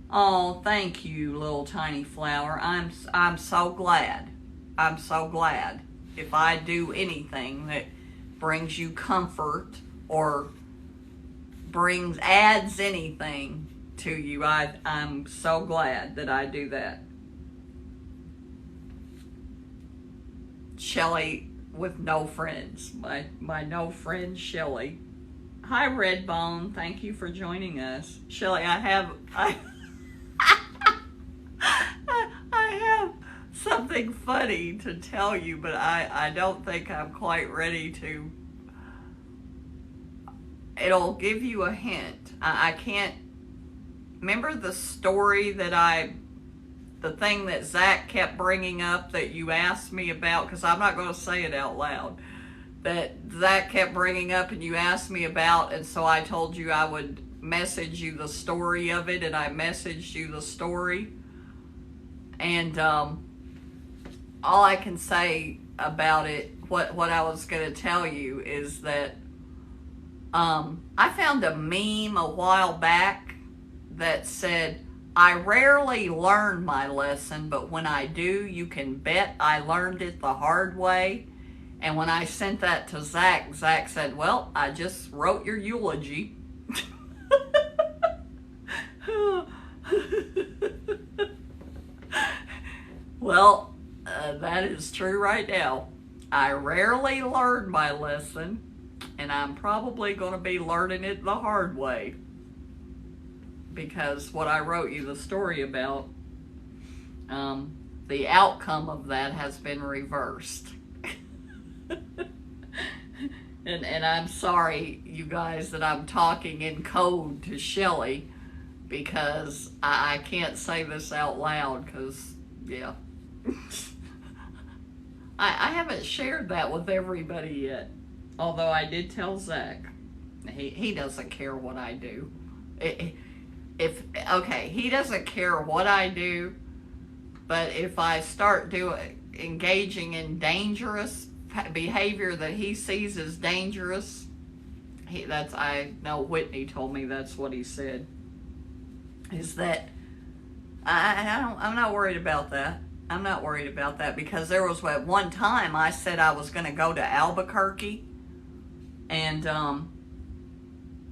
A: Oh, thank you, little tiny flower. I'm so glad. I'm so glad. If I do anything that brings you comfort or adds anything to you, I'm so glad that I do that. Shelly with no friends. My no friend Shelly. Hi, Redbone. Thank you for joining us. Shelly, I have something funny to tell you, but I don't think I'm quite ready to. It'll give you a hint. I can't remember the story the thing that Zach kept bringing up that you asked me about, because I'm not going to say it out loud, that Zach kept bringing up and you asked me about, and so I told you I would message you the story of it, and I messaged you the story. And all I can say about it, what I was going to tell you, is that I found a meme a while back that said, I rarely learn my lesson, but when I do, you can bet I learned it the hard way. And when I sent that to Zach, Zach said, well, I just wrote your eulogy. Well, that is true right now. I rarely learn my lesson, and I'm probably going to be learning it the hard way. Because what I wrote you the story about, the outcome of that has been reversed. And I'm sorry, you guys, that I'm talking in code to Shelly, because I can't say this out loud, because, yeah. I haven't shared that with everybody yet, although I did tell Zach. He doesn't care what I do. He doesn't care what I do, but if I start engaging in dangerous behavior that he sees as dangerous, I know Whitney told me that's what he said, is that I'm not worried about that. I'm not worried about that, because there was at one time I said I was going to go to Albuquerque, and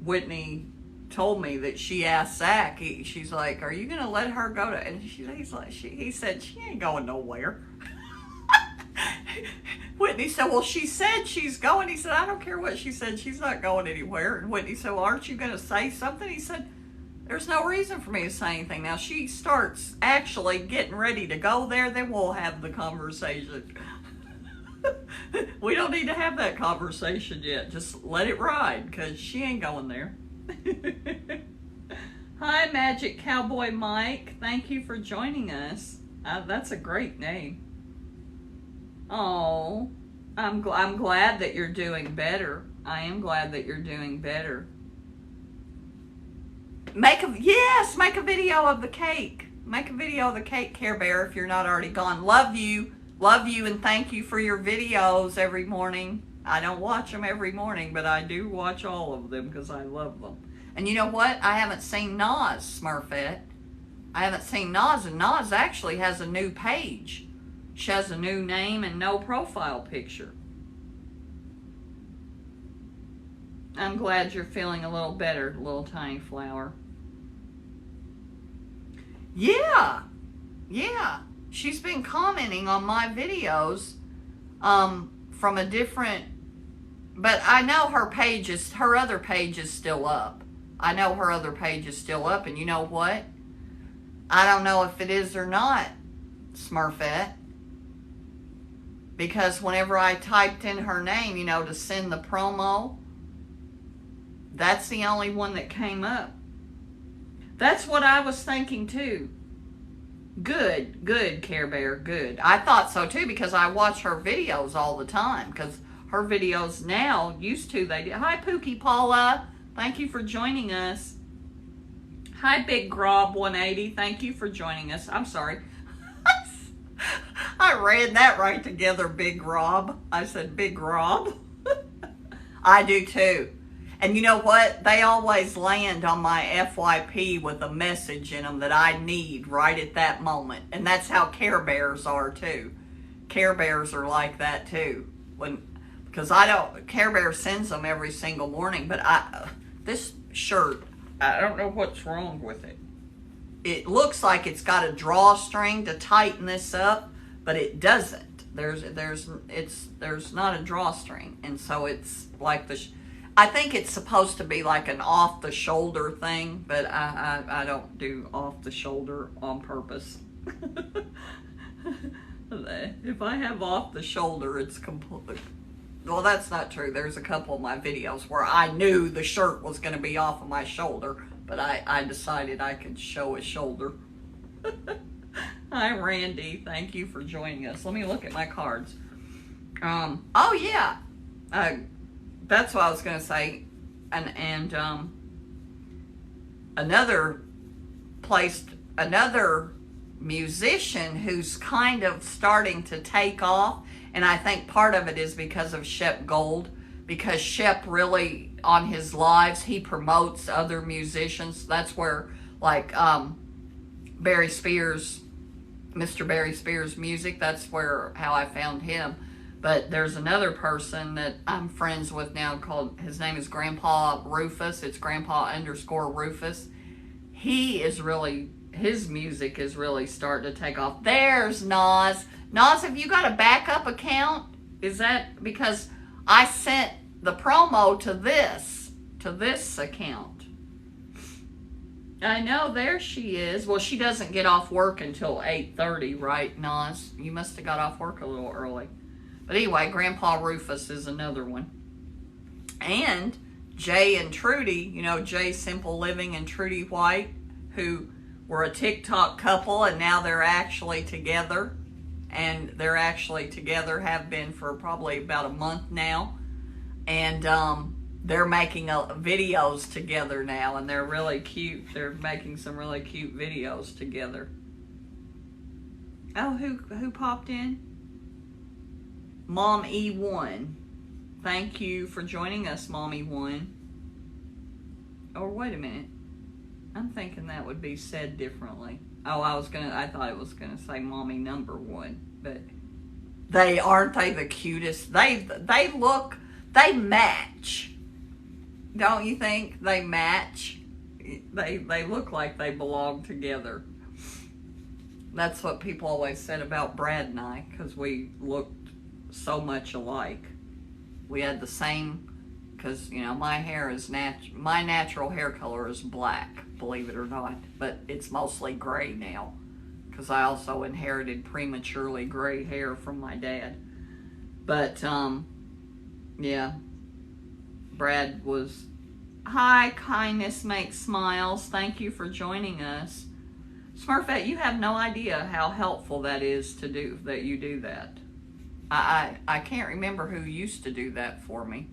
A: Whitney told me that she asked Zach, she's like, are you going to let her go to, and he said, she ain't going nowhere. Whitney said, well, she said she's going. He said, I don't care what she said, she's not going anywhere. And Whitney said, well, aren't you going to say something? He said, there's no reason for me to say anything. Now she starts actually getting ready to go there, then we'll have the conversation. We don't need to have that conversation yet. Just let it ride, because she ain't going there. Hi, Magic Cowboy Mike. Thank you for joining us. That's a great name. Oh, I'm glad that you're doing better. I am glad that you're doing better. Make a video of the cake. Make a video of the cake, Care Bear, if you're not already gone. Love you, and thank you for your videos every morning. I don't watch them every morning, but I do watch all of them because I love them. And you know what? I haven't seen Nas, Smurfette. I haven't seen Nas, and Nas actually has a new page. She has a new name and no profile picture. I'm glad you're feeling a little better, little tiny flower. Yeah. She's been commenting on my videos from a different, but I know her other page is still up. I know her other page is still up, and you know what? I don't know if it is or not, Smurfette. Because whenever I typed in her name, to send the promo, that's the only one that came up. That's what I was thinking too. Good, Care Bear, good. I thought so too, because I watch her videos all the time. Because her videos now, they did. Hi, Pookie Paula. Thank you for joining us. Hi, Big Grob 180. Thank you for joining us. I'm sorry. I read that right together, Big Rob. I said Big Rob. I do too. And you know what? They always land on my FYP with a message in them that I need right at that moment. And that's how Care Bears are too. Care Bears are like that too. Because Care Bear sends them every single morning. But this shirt, I don't know what's wrong with it. It looks like it's got a drawstring to tighten this up, but it doesn't. There's not a drawstring, and so it's like I think it's supposed to be like an off the shoulder thing, but I don't do off the shoulder on purpose. If I have off the shoulder, it's completely. Well, that's not true. There's a couple of my videos where I knew the shirt was going to be off of my shoulder, but I decided I could show a shoulder. Hi, Randy. Thank you for joining us. Let me look at my cards. Oh, yeah. That's what I was going to say. And another musician who's kind of starting to take off, and I think part of it is because of Shep Gold, because Shep really, on his lives, he promotes other musicians. That's where, like, Barry Spears, MrBarrySpearsMusic. That's how I found him. But there's another person that I'm friends with now his name is Grandpa Rufus. It's Grandpa_Rufus. His music is really starting to take off. There's Nas. Nas, have you got a backup account? Is that because I sent the promo to this account? I know, there she is. Well, she doesn't get off work until 8:30, right, Nas? You must have got off work a little early. But anyway, Grandpa Rufus is another one. And Jay and Trudy, Jay Simple Living and Trudy White, who were a TikTok couple, and now they're actually together. And they're actually together, have been for probably about a month now. And they're making videos together now, and they're really cute. They're making some really cute videos together. Oh, who popped in? Mom E1. Thank you for joining us, Mom E1. Or wait a minute. I'm thinking that would be said differently. Oh, I thought it was gonna say Mommy number 1, but aren't they the cutest? They match. Don't you think they match? They look like they belong together. That's what people always said about Brad and I, because we looked so much alike. We had the same, because my hair is my natural hair color is black, believe it or not, but it's mostly gray now, because I also inherited prematurely gray hair from my dad. But yeah, Brad was, hi, kindness makes smiles. Thank you for joining us. Smurfette, you have no idea how helpful that is to do, that you do that. I can't remember who used to do that for me.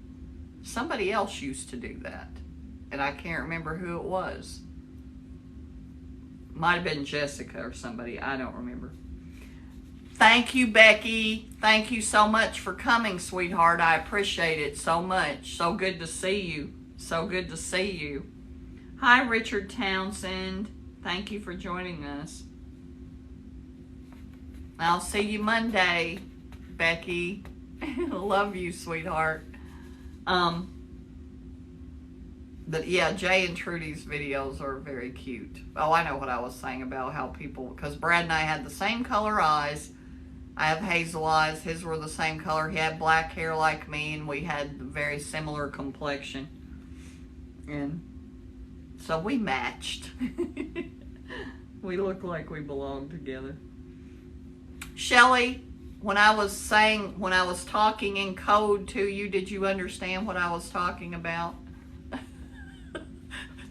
A: Somebody else used to do that, and I can't remember who it was. Might have been Jessica or somebody. I don't remember. Thank you, Becky. Thank you so much for coming, sweetheart. I appreciate it so much. So good to see you. So good to see you. Hi, Richard Townsend. Thank you for joining us. I'll see you Monday, Becky. Love you, sweetheart. But yeah, Jay and Trudy's videos are very cute. Oh, I know what I was saying about how people, because Brad and I had the same color eyes. I have hazel eyes. His were the same color. He had black hair like me, and we had very similar complexion. And so we matched. We look like we belong together. Shelly, when I was talking in code to you, did you understand what I was talking about?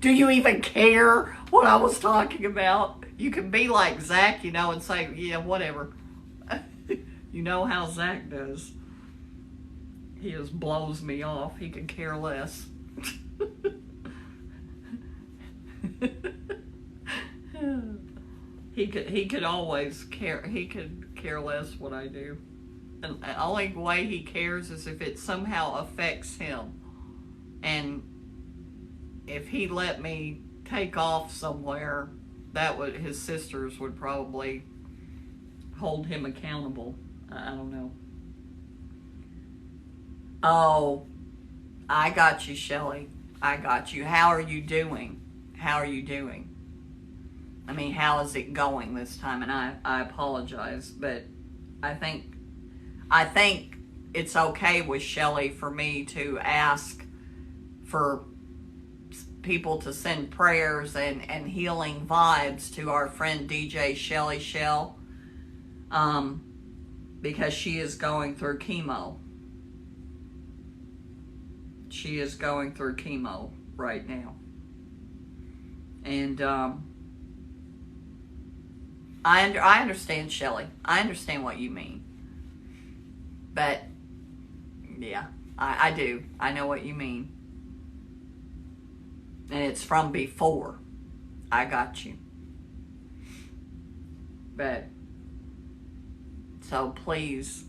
A: Do you even care what I was talking about? You can be like Zach, and say, yeah, whatever. You know how Zach does. He just blows me off. He could care less. He could always care. He could care less what I do. And the only way he cares is if it somehow affects him. And if he let me take off somewhere, his sisters would probably hold him accountable. I don't know. Oh, I got you, Shelly. I got you. How are you doing? How are you doing? I mean, how is it going this time? And I apologize, but I think it's okay with Shelly for me to ask for people to send prayers and healing vibes to our friend DJ Shelly Shell, because she is going through chemo. She is going through chemo right now. And I understand, Shelly. I understand what you mean. But yeah, I do. I know what you mean. And it's from before. I got you. But so please,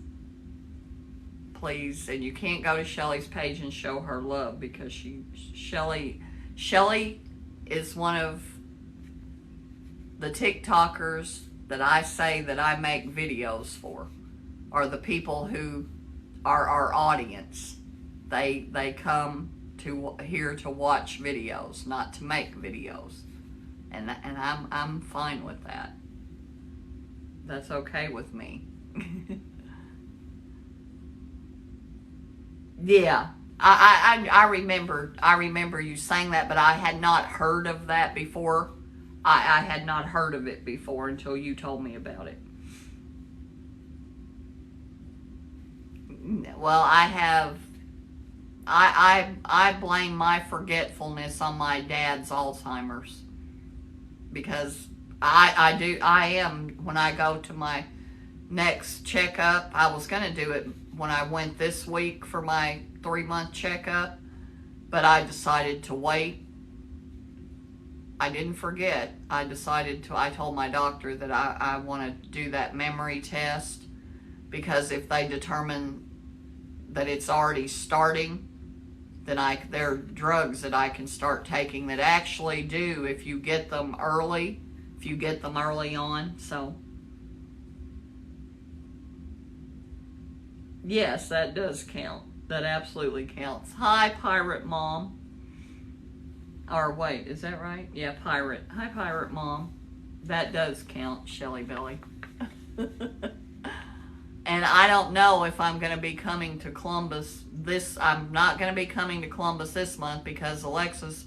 A: and you can't go to Shelly's page and show her love, because Shelly is one of the TikTokers that I say that I make videos for are the people who are our audience. They come to here to watch videos, not to make videos, and I'm fine with that. That's okay with me. Yeah, I remember you saying that, but I had not heard of that before. I had not heard of it before until you told me about it. Well, I blame my forgetfulness on my dad's Alzheimer's, because I am, when I go to my next checkup, I was going to do it when I went this week for my 3-month checkup, but I decided to wait. I didn't forget. I told my doctor that I want to do that memory test, because if they determine that it's already starting, then there are drugs that I can start taking that actually do, if you get them early on. So yes, that does count. That absolutely counts. Hi, Pirate Mom. Or wait, is that right? Yeah, Pirate. Hi, Pirate Mom. That does count, Shelly Belly. And I don't know if I'm going to be coming to Columbus I'm not going to be coming to Columbus this month, because Alexis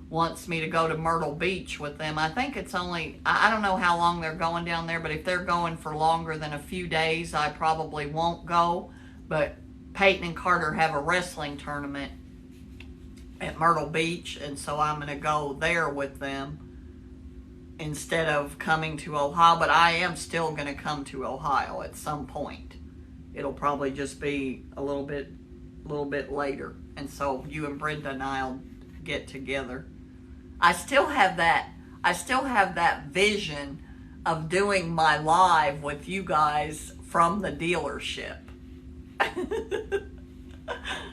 A: wants me to go to Myrtle Beach with them. I think it's only, I don't know how long they're going down there, but if they're going for longer than a few days, I probably won't go. But Peyton and Carter have a wrestling tournament at Myrtle Beach, and so I'm going to go there with them instead of coming to Ohio. But I am still going to come to Ohio at some point. It'll probably just be a little bit later, and so you and Brenda and I'll get together. I still have that vision of doing my live with you guys from the dealership.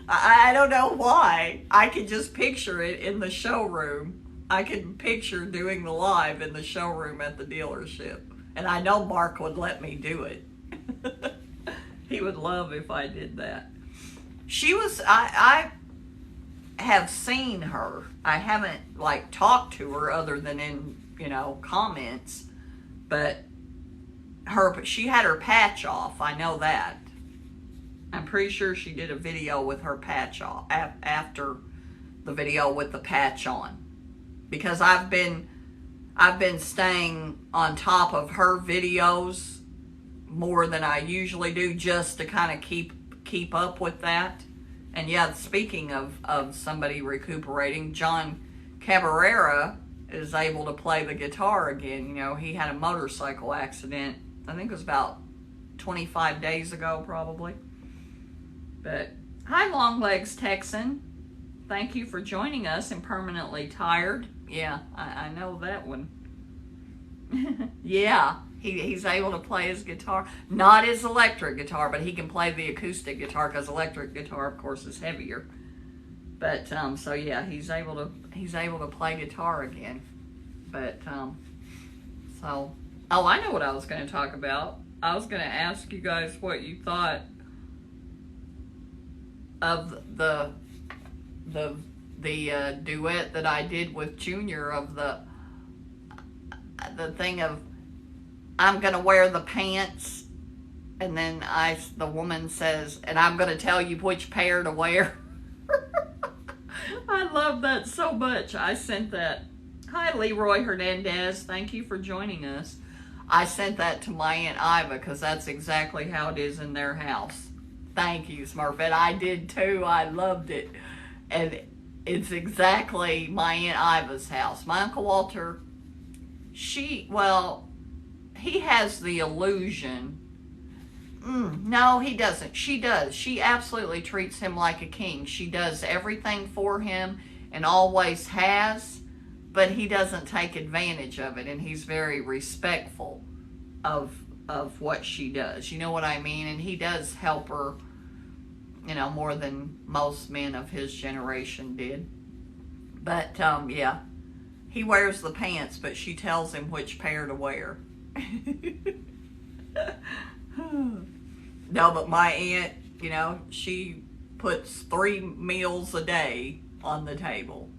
A: I don't know why. I can just picture it in the showroom. I can picture doing the live in the showroom at the dealership. And I know Mark would let me do it. He would love if I did that. I have seen her. I haven't talked to her other than in, comments. But she had her patch off. I know that. I'm pretty sure she did a video with her patch off after the video with the patch on, because I've been staying on top of her videos more than I usually do, just to kind of keep up with that. And yeah, speaking of somebody recuperating, John Cabrera is able to play the guitar again. He had a motorcycle accident, I think it was about 25 days ago probably. But hi, Long Legs Texan. Thank you for joining us in Permanently Tired. Yeah, I know that one. Yeah, he's able to play his guitar. Not his electric guitar, but he can play the acoustic guitar, because electric guitar, of course, is heavier. But, so yeah, he's able to play guitar again. But, so, oh, I know what I was going to talk about. I was going to ask you guys what you thought of the duet that I did with Junior, of the thing of, I'm gonna wear the pants, and then the woman says, and I'm gonna tell you which pair to wear. I love that so much. I sent that. Hi, Leroy Hernandez. Thank you for joining us. I sent that to my Aunt Iva, because that's exactly how it is in their house. Thank you, Smurfette. I did too. I loved it. And it's exactly my Aunt Iva's house. My Uncle Walter, he has the illusion. No, he doesn't. She does. She absolutely treats him like a king. She does everything for him and always has, but he doesn't take advantage of it, and he's very respectful of what she does. You know what I mean? And he does help her, more than most men of his generation did. But, yeah, he wears the pants, but she tells him which pair to wear. No, but my aunt, you know, she puts 3 meals a day on the table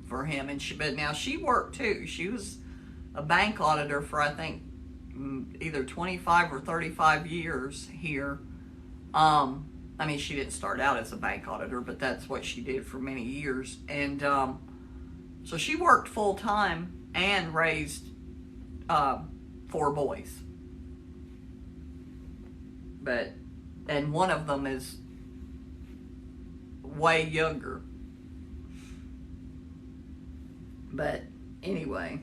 A: for him. And but now she worked too. She was a bank auditor for, I think, either 25 or 35 years here. I mean, she didn't start out as a bank auditor, but that's what she did for many years. And so she worked full time and raised 4 boys. And one of them is way younger. But anyway.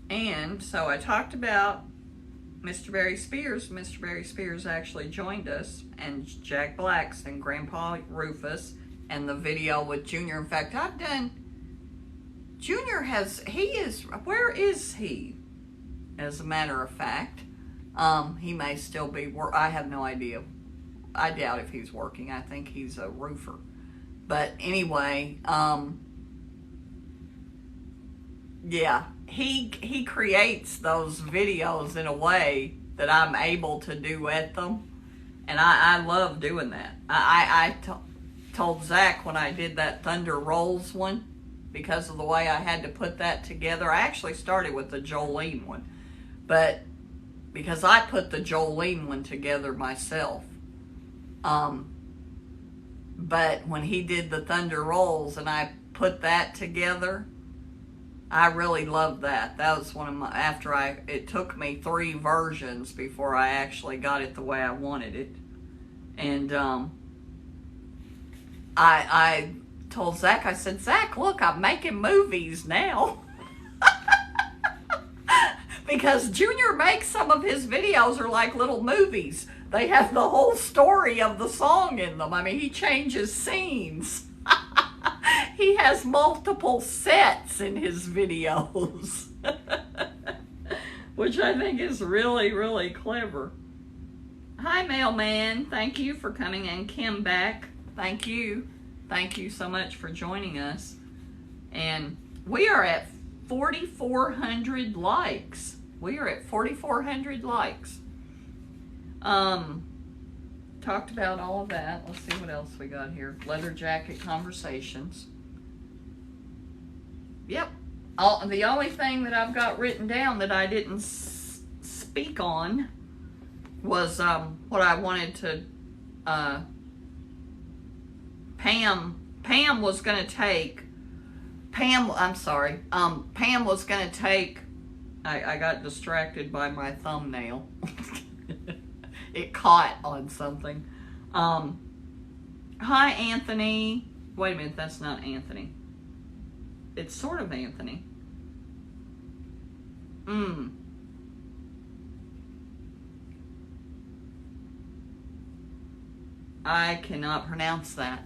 A: And so I talked about Mr. Barry Spears. Mr. Barry Spears actually joined us, and Jack Blacks and Grandpa Rufus, and the video with Junior. In fact, I've done, Junior where is he? As a matter of fact, he may still be, I have no idea. I doubt if he's working. I think he's a roofer. But anyway, yeah, he creates those videos in a way that I'm able to duet them, and I love doing that. I told Zach when I did that Thunder Rolls one, because of the way I had to put that together. I actually started with the Jolene one, but because I put the Jolene one together myself. But when he did the Thunder Rolls and I put that together, I really loved that. That was one of my, it took me 3 versions before I actually got it the way I wanted it. And I told Zach, I said, Zach, look, I'm making movies now. Because Junior makes some of his videos are like little movies. They have the whole story of the song in them. I mean, he changes scenes. He has multiple sets in his videos. Which I think is really, really clever. Hi, Mailman. Thank you for coming in. Kim back. Thank you. Thank you so much for joining us. And we are at 4,400 likes. We are at 4,400 likes. Talked about all of that. Let's see what else we got here. Leather jacket conversations. Yep. The only thing that I've got written down that I didn't speak on was what I wanted to. Pam was going to take. Pam was going to take. I got distracted by my thumbnail. It caught on something. Hi, Anthony. Wait a minute, that's not Anthony. It's sort of Anthony. I cannot pronounce that.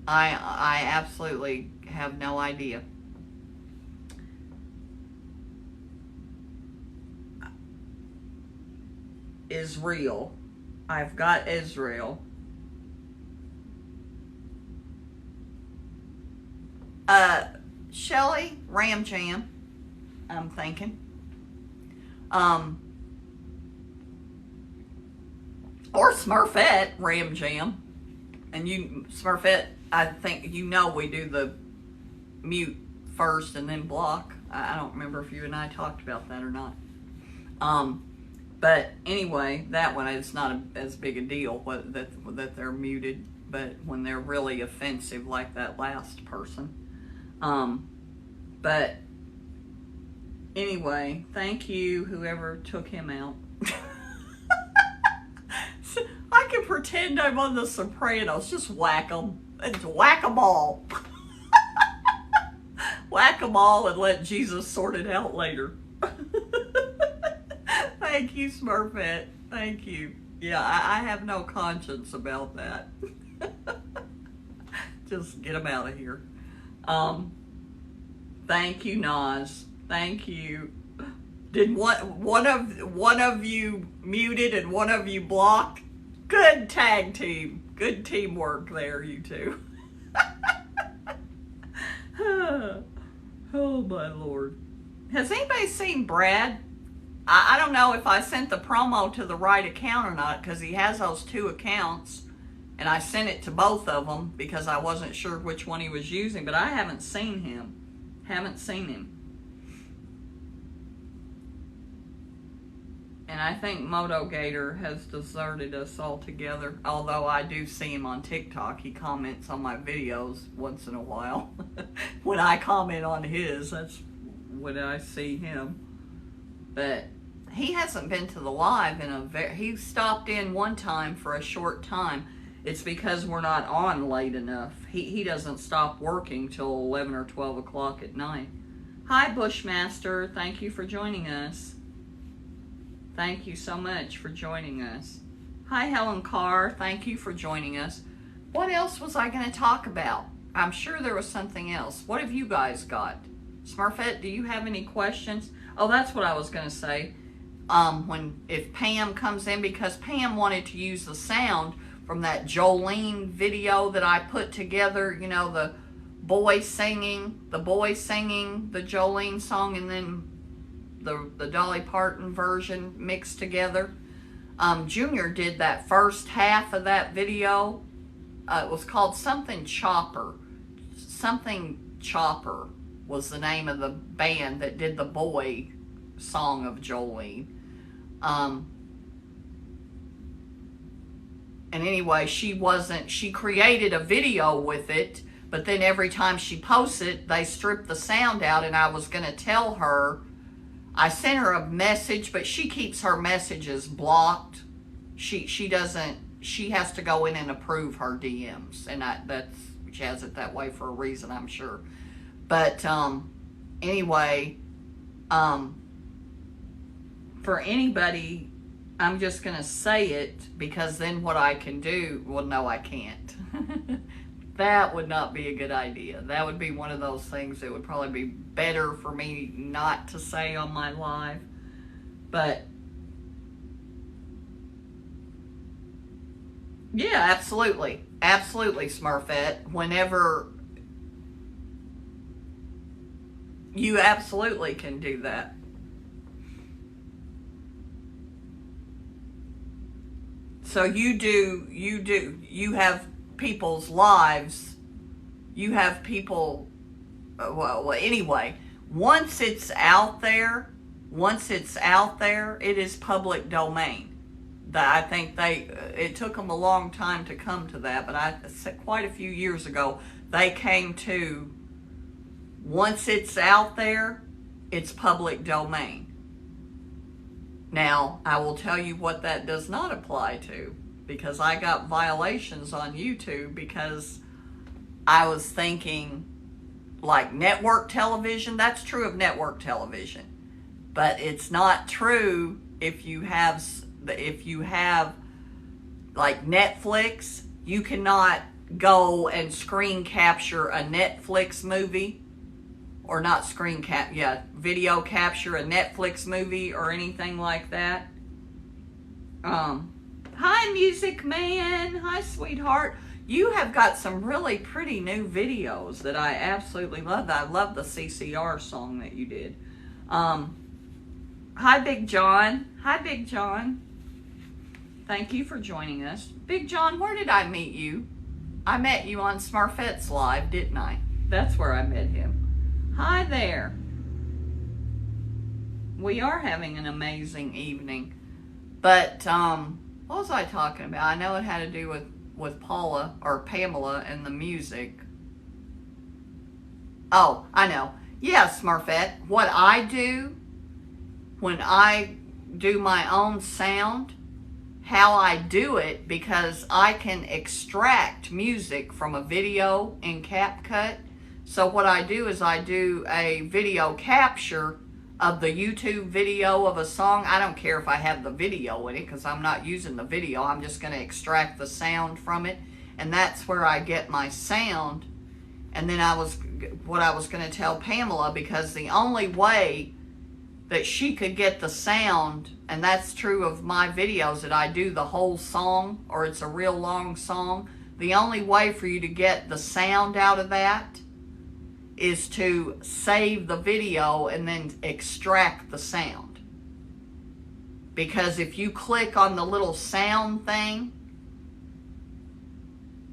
A: I absolutely have no idea. Israel. I've got Israel. Shelly, Ram Jam, I'm thinking. Or Smurfette, Ram Jam. And you, Smurfette, I think you know we do the mute first and then block. I don't remember if you and I talked about that or not. But anyway, that one is not as big a deal that they're muted, but when they're really offensive like that last person. But anyway, thank you, whoever took him out. I can pretend I'm on The Sopranos. Just whack them. And whack them all. Whack them all and let Jesus sort it out later. Thank you, Smurfette. Thank you. Yeah, I have no conscience about that. Just get them out of here. Thank you, Nas. Thank you. Did one of you muted and one of you blocked? Good tag team. Good teamwork there, you two. Oh my Lord. Has anybody seen Brad? I don't know if I sent the promo to the right account or not, because he has those 2 accounts, and I sent it to both of them because I wasn't sure which one he was using, but I haven't seen him. And I think MotoGator has deserted us altogether, although I do see him on TikTok. He comments on my videos once in a while. When I comment on his, that's when I see him. But he hasn't been to the live in he stopped in one time for a short time. It's because we're not on late enough. He doesn't stop working till 11 or 12 o'clock at night. Hi, Bushmaster. Thank you for joining us. Thank you so much for joining us. Hi, Helen Carr. Thank you for joining us. What else was I going to talk about? I'm sure there was something else. What have you guys got? Smurfette, do you have any questions? Oh, that's what I was going to say. If Pam comes in, because Pam wanted to use the sound from that Jolene video that I put together, you know, the boy singing the Jolene song, and then the Dolly Parton version mixed together. Junior did that first half of that video. It was called Something Chopper. Something Chopper was the name of the band that did the boy song of Jolene. And anyway, she created a video with it, but then every time she posts it, they strip the sound out, and I was going to tell her, I sent her a message, but she keeps her messages blocked. She has to go in and approve her DMs, and she has it that way for a reason, I'm sure. But anyway, for anybody, I'm just going to say it, because then what I can do, well, no, I can't. That would not be a good idea. That would be one of those things that would probably be better for me not to say on my live. But yeah, absolutely. Absolutely, Smurfette. Whenever you absolutely can do that. So you have people's lives, you have people, well, anyway, once it's out there, it is public domain. I think it took them a long time to come to that, but quite a few years ago, they came to, once it's out there, it's public domain. Now, I will tell you what that does not apply to, because I got violations on YouTube because I was thinking, like, network television, that's true of network television, but it's not true if you have like Netflix. You cannot go and screen capture a Netflix movie, or not video capture a Netflix movie or anything like that. Hi, Music Man. Hi, sweetheart. You have got some really pretty new videos that I absolutely love. I love the CCR song that you did. Hi, Big John. Hi, Big John. Thank you for joining us. Big John, where did I meet you? I met you on Smurfette's Live, didn't I? That's where I met him. Hi there. We are having an amazing evening. But, what was I talking about? I know it had to do with Paula, or Pamela, and the music. Oh, I know. Yeah, Smurfette. What I do when I do my own sound, how I do it, because I can extract music from a video in CapCut. So what I do is I do a video capture of the YouTube video of a song. I don't care if I have the video in it, because I'm not using the video. I'm just going to extract the sound from it. And that's where I get my sound. And then what I was going to tell Pamela, because the only way that she could get the sound, and that's true of my videos that I do the whole song, or it's a real long song. The only way for you to get the sound out of that is to save the video and then extract the sound. Because if you click on the little sound thing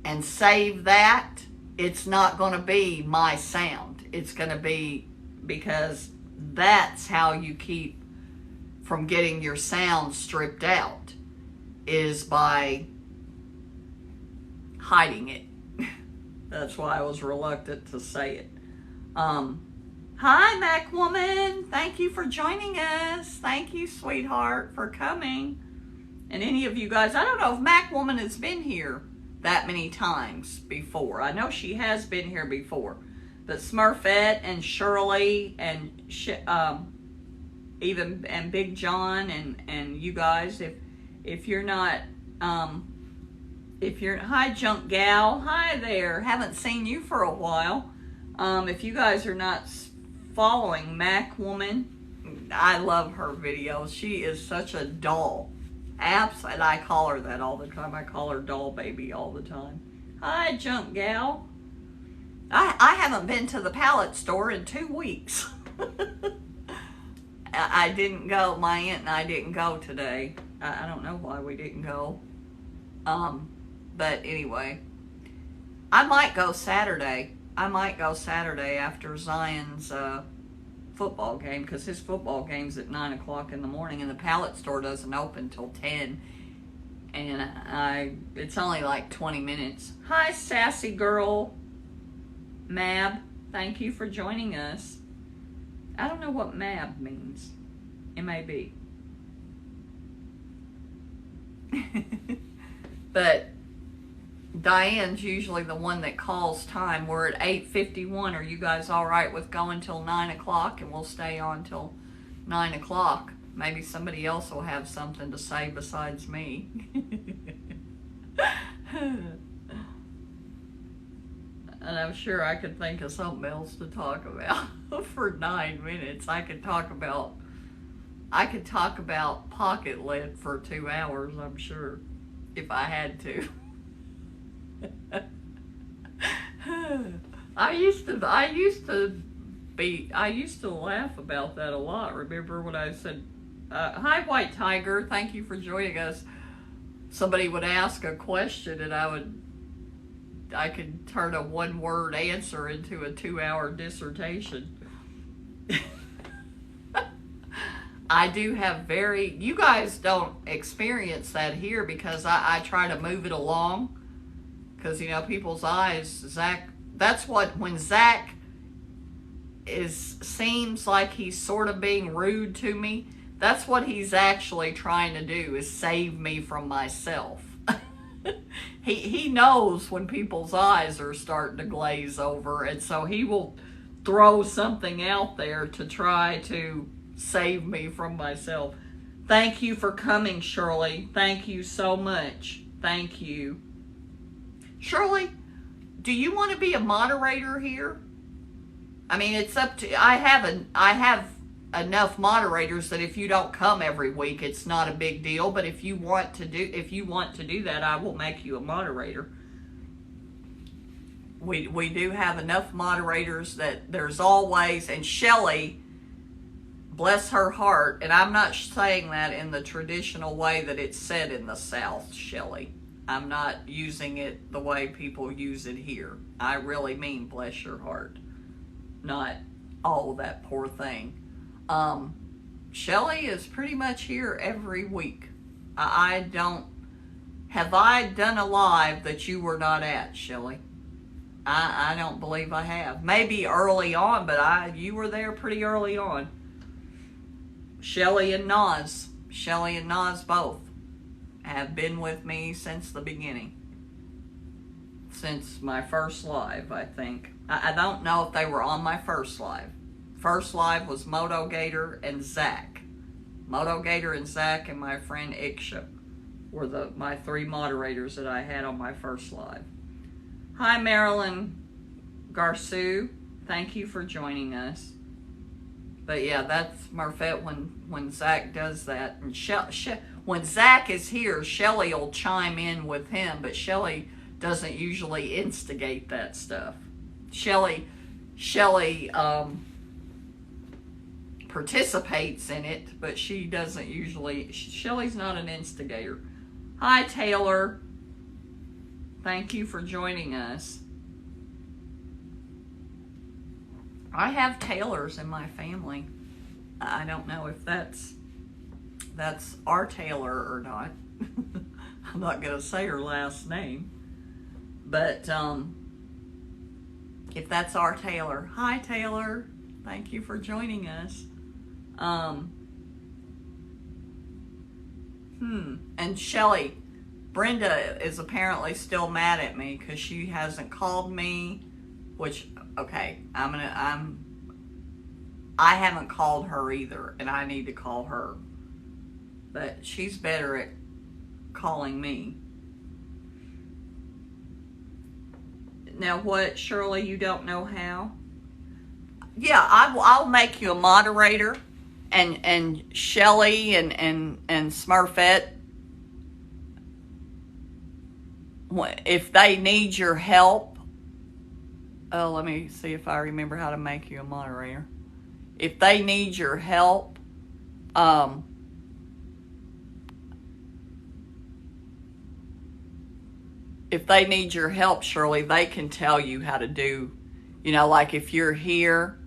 A: and save that, it's not going to be my sound. It's going to be, because that's how you keep from getting your sound stripped out, is by hiding it. That's why I was reluctant to say it. Hi, Mac Woman. Thank you for joining us. Thank you, sweetheart, for coming. And any of you guys, I don't know if Mac Woman has been here that many times before. I know she has been here before. But Smurfette and Shirley and even and Big John and you guys, if you're not, hi Junk Gal, hi there. Haven't seen you for a while. If you guys are not following Mac Woman, I love her videos. She is such a doll. And I call her that all the time. I call her Doll Baby all the time. Hi Junk Gal. I haven't been to the pallet store in 2 weeks. I didn't go. My aunt and I didn't go today. I don't know why we didn't go. But anyway, I might go Saturday. I might go Saturday after Zion's football game, because his football game's at 9 o'clock in the morning, and the pallet store doesn't open till 10. And it's only like 20 minutes. Hi, sassy girl. Mab, thank you for joining us. I don't know what Mab means. M-A-B. But Diane's usually the one that calls time. We're at 8:51. Are you guys all right with going till 9 o'clock? And we'll stay on till 9 o'clock. Maybe somebody else will have something to say besides me. And I'm sure I could think of something else to talk about for 9 minutes. I could talk about pocket lint for 2 hours, I'm sure, if I had to. I used to laugh about that a lot. Remember when I said, hi White Tiger, thank you for joining us. Somebody would ask a question and I could turn a one-word answer into a 2-hour dissertation. I do have you guys don't experience that here, because I try to move it along. Because, you know, people's eyes, Zach, that's what, when Zach seems like he's sort of being rude to me, that's what he's actually trying to do, is save me from myself. He knows when people's eyes are starting to glaze over, and so he will throw something out there to try to save me from myself. Thank you for coming, Shirley. Thank you so much. Thank you. Shirley, do you want to be a moderator here? I mean, it's up to, I have enough moderators that if you don't come every week, it's not a big deal. But if you want to do that, I will make you a moderator. We do have enough moderators that there's always, and Shelley, bless her heart, and I'm not saying that in the traditional way that it's said in the South, Shelley. I'm not using it the way people use it here. I really mean bless your heart, not oh that poor thing. Shelley is pretty much here every week. Have I done a live that you were not at, Shelley? I don't believe I have. Maybe early on, but you were there pretty early on. Shelley and Nas both have been with me since the beginning. Since my first live, I think. I don't know if they were on my first live. First live was Moto Gator and Zach. Moto Gator and Zach and my friend Iksha were my 3 moderators that I had on my first live. Hi, Marilyn Garceau. Thank you for joining us. But yeah, that's Marfette when Zach does that. And when Zach is here, Shelly will chime in with him, but Shelly doesn't usually instigate that stuff. Shelly participates in it, but she doesn't usually. Shelly's not an instigator. Hi, Taylor. Thank you for joining us. I have Taylors in my family. I don't know if that's our Taylor or not. I'm not going to say her last name. But if that's our Taylor. Hi, Taylor. Thank you for joining us. And Shelly, Brenda is apparently still mad at me because she hasn't called me, which, okay, I haven't called her either, and I need to call her. But she's better at calling me. Now what, Shirley, you don't know how? Yeah, I'll make you a moderator, and Shelly and Smurfette, if they need your help, let me see if I remember how to make you a moderator. If they need your help, Shirley, they can tell you how to do, like if you're here,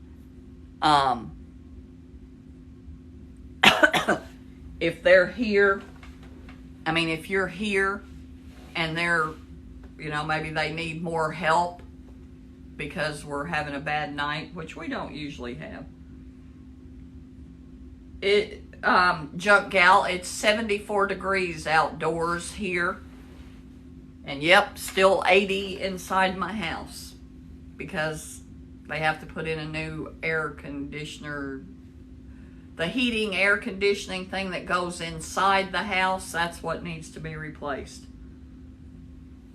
A: if they're here, if you're here and they're, maybe they need more help because we're having a bad night, which we don't usually have. Junk Gal, it's 74 degrees outdoors here. And yep, still 80 inside my house because they have to put in a new air conditioner. The heating, air conditioning thing that goes inside the house, that's what needs to be replaced.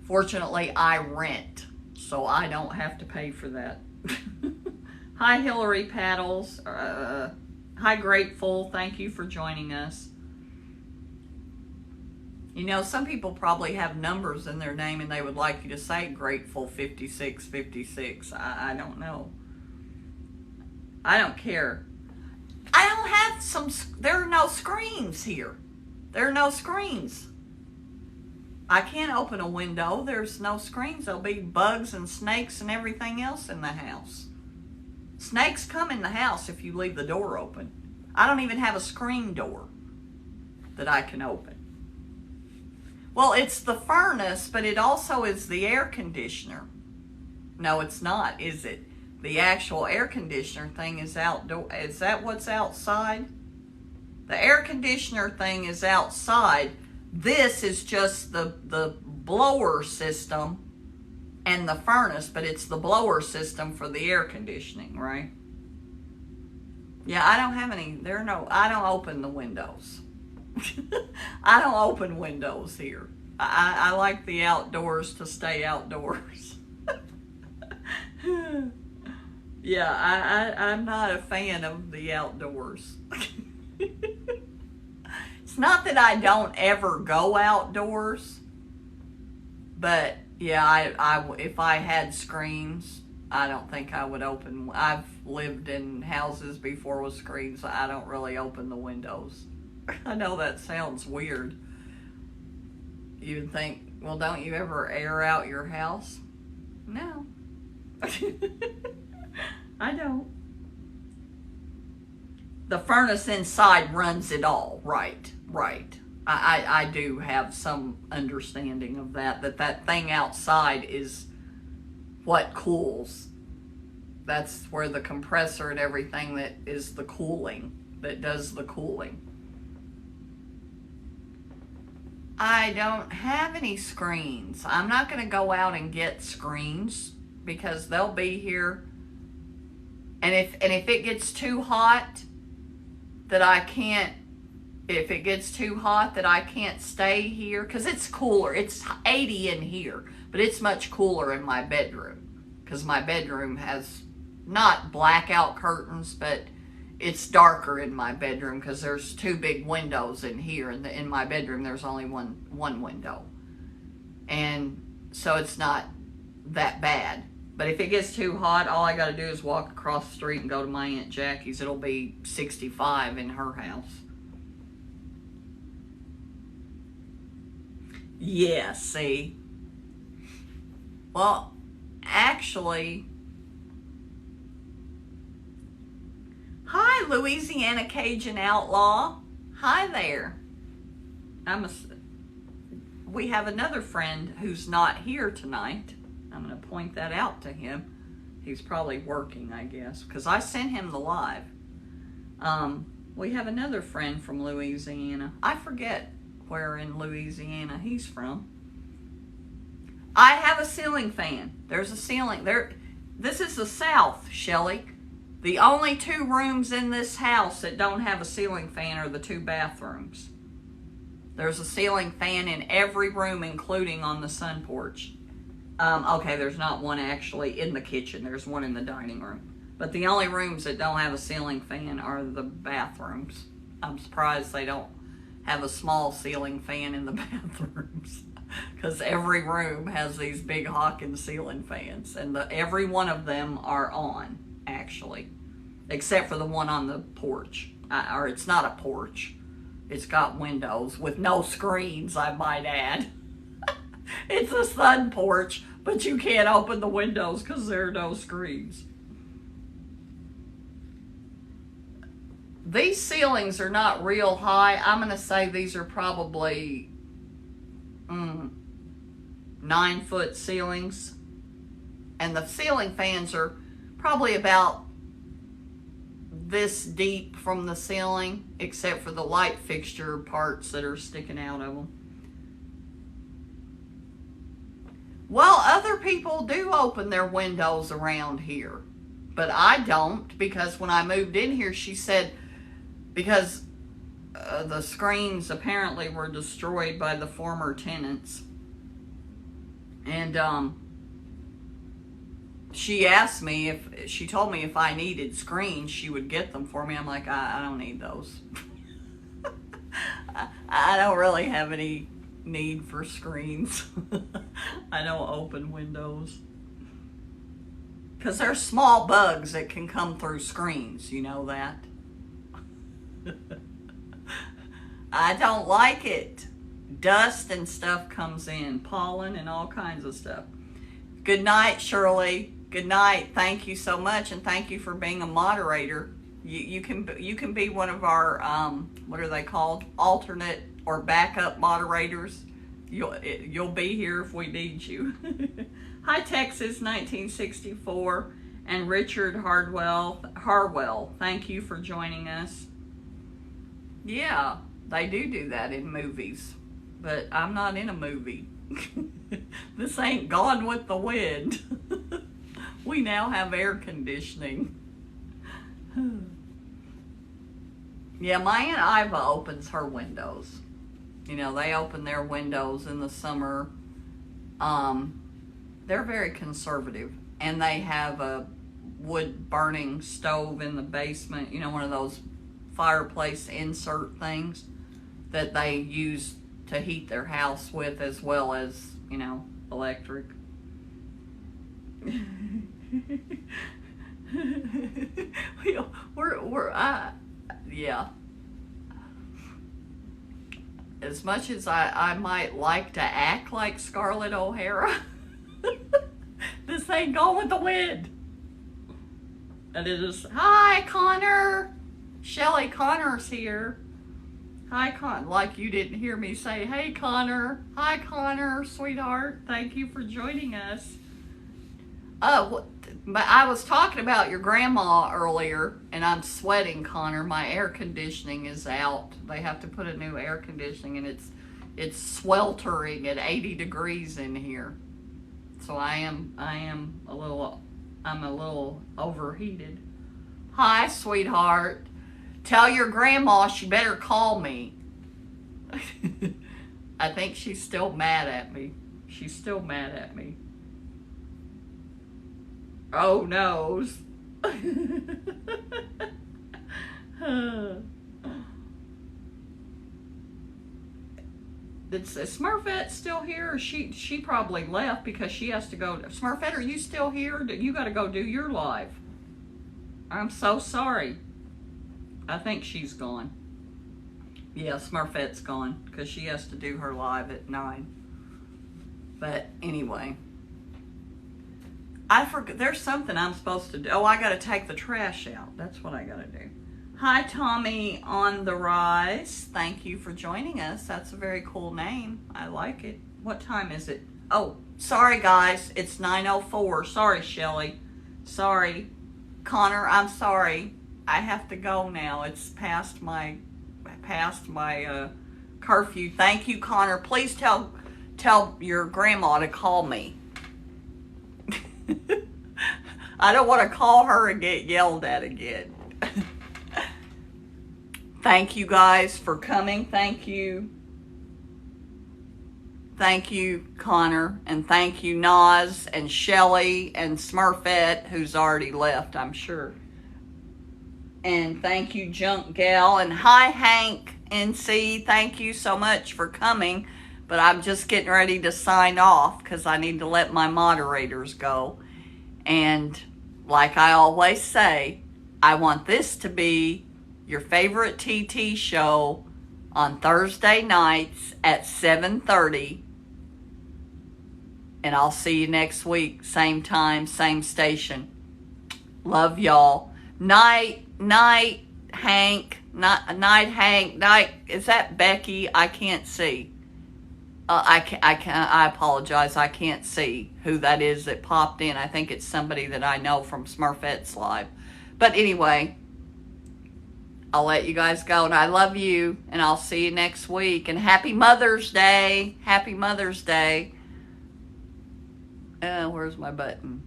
A: Fortunately, I rent, so I don't have to pay for that. Hi, Hillary Paddles. Hi, Grateful. Thank you for joining us. Some people probably have numbers in their name and they would like you to say Grateful 5656. I don't know. I don't care. I don't have there are no screens here. There are no screens. I can't open a window. There's no screens. There'll be bugs and snakes and everything else in the house. Snakes come in the house if you leave the door open. I don't even have a screen door that I can open. Well, it's the furnace, but it also is the air conditioner. No, it's not, is it? The actual air conditioner thing is outdoor. Is that what's outside? The air conditioner thing is outside. This is just the blower system and the furnace, but it's the blower system for the air conditioning, right? Yeah, I don't have any. I don't open the windows. I don't open windows here. I like the outdoors to stay outdoors. Yeah, I'm not a fan of the outdoors. It's not that I don't ever go outdoors, but yeah, if I had screens, I don't think I would open. I've lived in houses before with screens. So I don't really open the windows. I know that sounds weird. You'd think, well, don't you ever air out your house? No. I don't. The furnace inside runs it all. Right. I do have some understanding of that thing outside is what cools. That's where the compressor and everything that is the cooling, that does the cooling. I don't have any screens. I'm not going to go out and get screens because they'll be here. And if it gets too hot that I can't, if it gets too hot that I can't stay here, because it's cooler. It's 80 in here, but it's much cooler in my bedroom because my bedroom has not blackout curtains, but it's darker in my bedroom because there's 2 big windows in here. And in my bedroom, there's only one window. And so it's not that bad. But if it gets too hot, all I got to do is walk across the street and go to my Aunt Jackie's. It'll be 65 in her house. Yeah, see? Well, actually... Hi, Louisiana Cajun Outlaw. Hi there. We have another friend who's not here tonight. I'm going to point that out to him. He's probably working, I guess, because I sent him the live. We have another friend from Louisiana. I forget where in Louisiana he's from. I have a ceiling fan. There's a ceiling there. This is the South, Shelley. The only 2 rooms in this house that don't have a ceiling fan are the 2 bathrooms. There's a ceiling fan in every room, including on the sun porch. Okay, there's not one actually in the kitchen. There's one in the dining room. But the only rooms that don't have a ceiling fan are the bathrooms. I'm surprised they don't have a small ceiling fan in the bathrooms. Because every room has these big Hawkins ceiling fans. And every one of them are on, actually. Except for the one on the porch. Or it's not a porch. It's got windows with no screens, I might add. It's a sun porch, but you can't open the windows because there are no screens. These ceilings are not real high. I'm going to say these are probably 9-foot ceilings. And the ceiling fans are probably about this deep from the ceiling, except for the light fixture parts that are sticking out of them. Well, other people do open their windows around here, but I don't, because when I moved in here, she said, because the screens apparently were destroyed by the former tenants, and she asked me she told me if I needed screens, she would get them for me. I'm like, I don't need those. I don't really have any need for screens. I don't open windows. Because there's small bugs that can come through screens, you know that? I don't like it. Dust and stuff comes in, pollen and all kinds of stuff. Good night, Shirley. Good night. Thank you so much, and thank you for being a moderator. You can be one of our what are they called? Alternate or backup moderators. You'll be here if we need you. Hi, Texas 1964 and Richard Harwell. Thank you for joining us. Yeah, they do that in movies, but I'm not in a movie. This ain't Gone with the Wind. We now have air conditioning. Yeah, my Aunt Iva opens her windows. You know, they open their windows in the summer. They're very conservative. And they have a wood burning stove in the basement. You know, one of those fireplace insert things that they use to heat their house with, as well as, you know, electric. Yeah. As much as I might like to act like Scarlett O'Hara, this ain't Gone with the Wind. And it is, hi, Connor. Shelly Connor's here. Hi, Con. Like you didn't hear me say, hey, Connor. Hi, Connor, sweetheart. Thank you for joining us. But I was talking about your grandma earlier, and I'm sweating, Connor. My air conditioning is out. They have to put a new air conditioning, and it's sweltering at 80 degrees in here. So I'm a little overheated. Hi, sweetheart. Tell your grandma she better call me. I think she's still mad at me. She's still mad at me. Oh, noes. Is Smurfette still here? Or she probably left because she has to go. Smurfette, are you still here? You got to go do your live. I'm so sorry. I think she's gone. Yeah, Smurfette's gone because she has to do her live at 9. But anyway, I forgot. There's something I'm supposed to do. Oh, I got to take the trash out. That's what I got to do. Hi, Tommy on the Rise. Thank you for joining us. That's a very cool name. I like it. What time is it? Oh, sorry, guys. It's 9:04. Sorry, Shelly. Sorry. Connor, I'm sorry. I have to go now. It's past my curfew. Thank you, Connor. Please tell your grandma to call me. I don't want to call her and get yelled at again. Thank you guys for coming. Thank you. Thank you, Connor. And thank you, Naz and Shelly and Smurfette, who's already left, I'm sure. And thank you, Junk Gal. And hi, Hank NC. Thank you so much for coming. But I'm just getting ready to sign off because I need to let my moderators go. And like I always say, I want this to be your favorite TT show on Thursday nights at 7:30. And I'll see you next week. Same time, same station. Love y'all. Night, Hank. Night, Hank. Night. Is that Becky? I can't see. I apologize. I can't see who that is that popped in. I think it's somebody that I know from Smurfette's Live. But anyway, I'll let you guys go. And I love you. And I'll see you next week. And happy Mother's Day. Happy Mother's Day. Where's my button?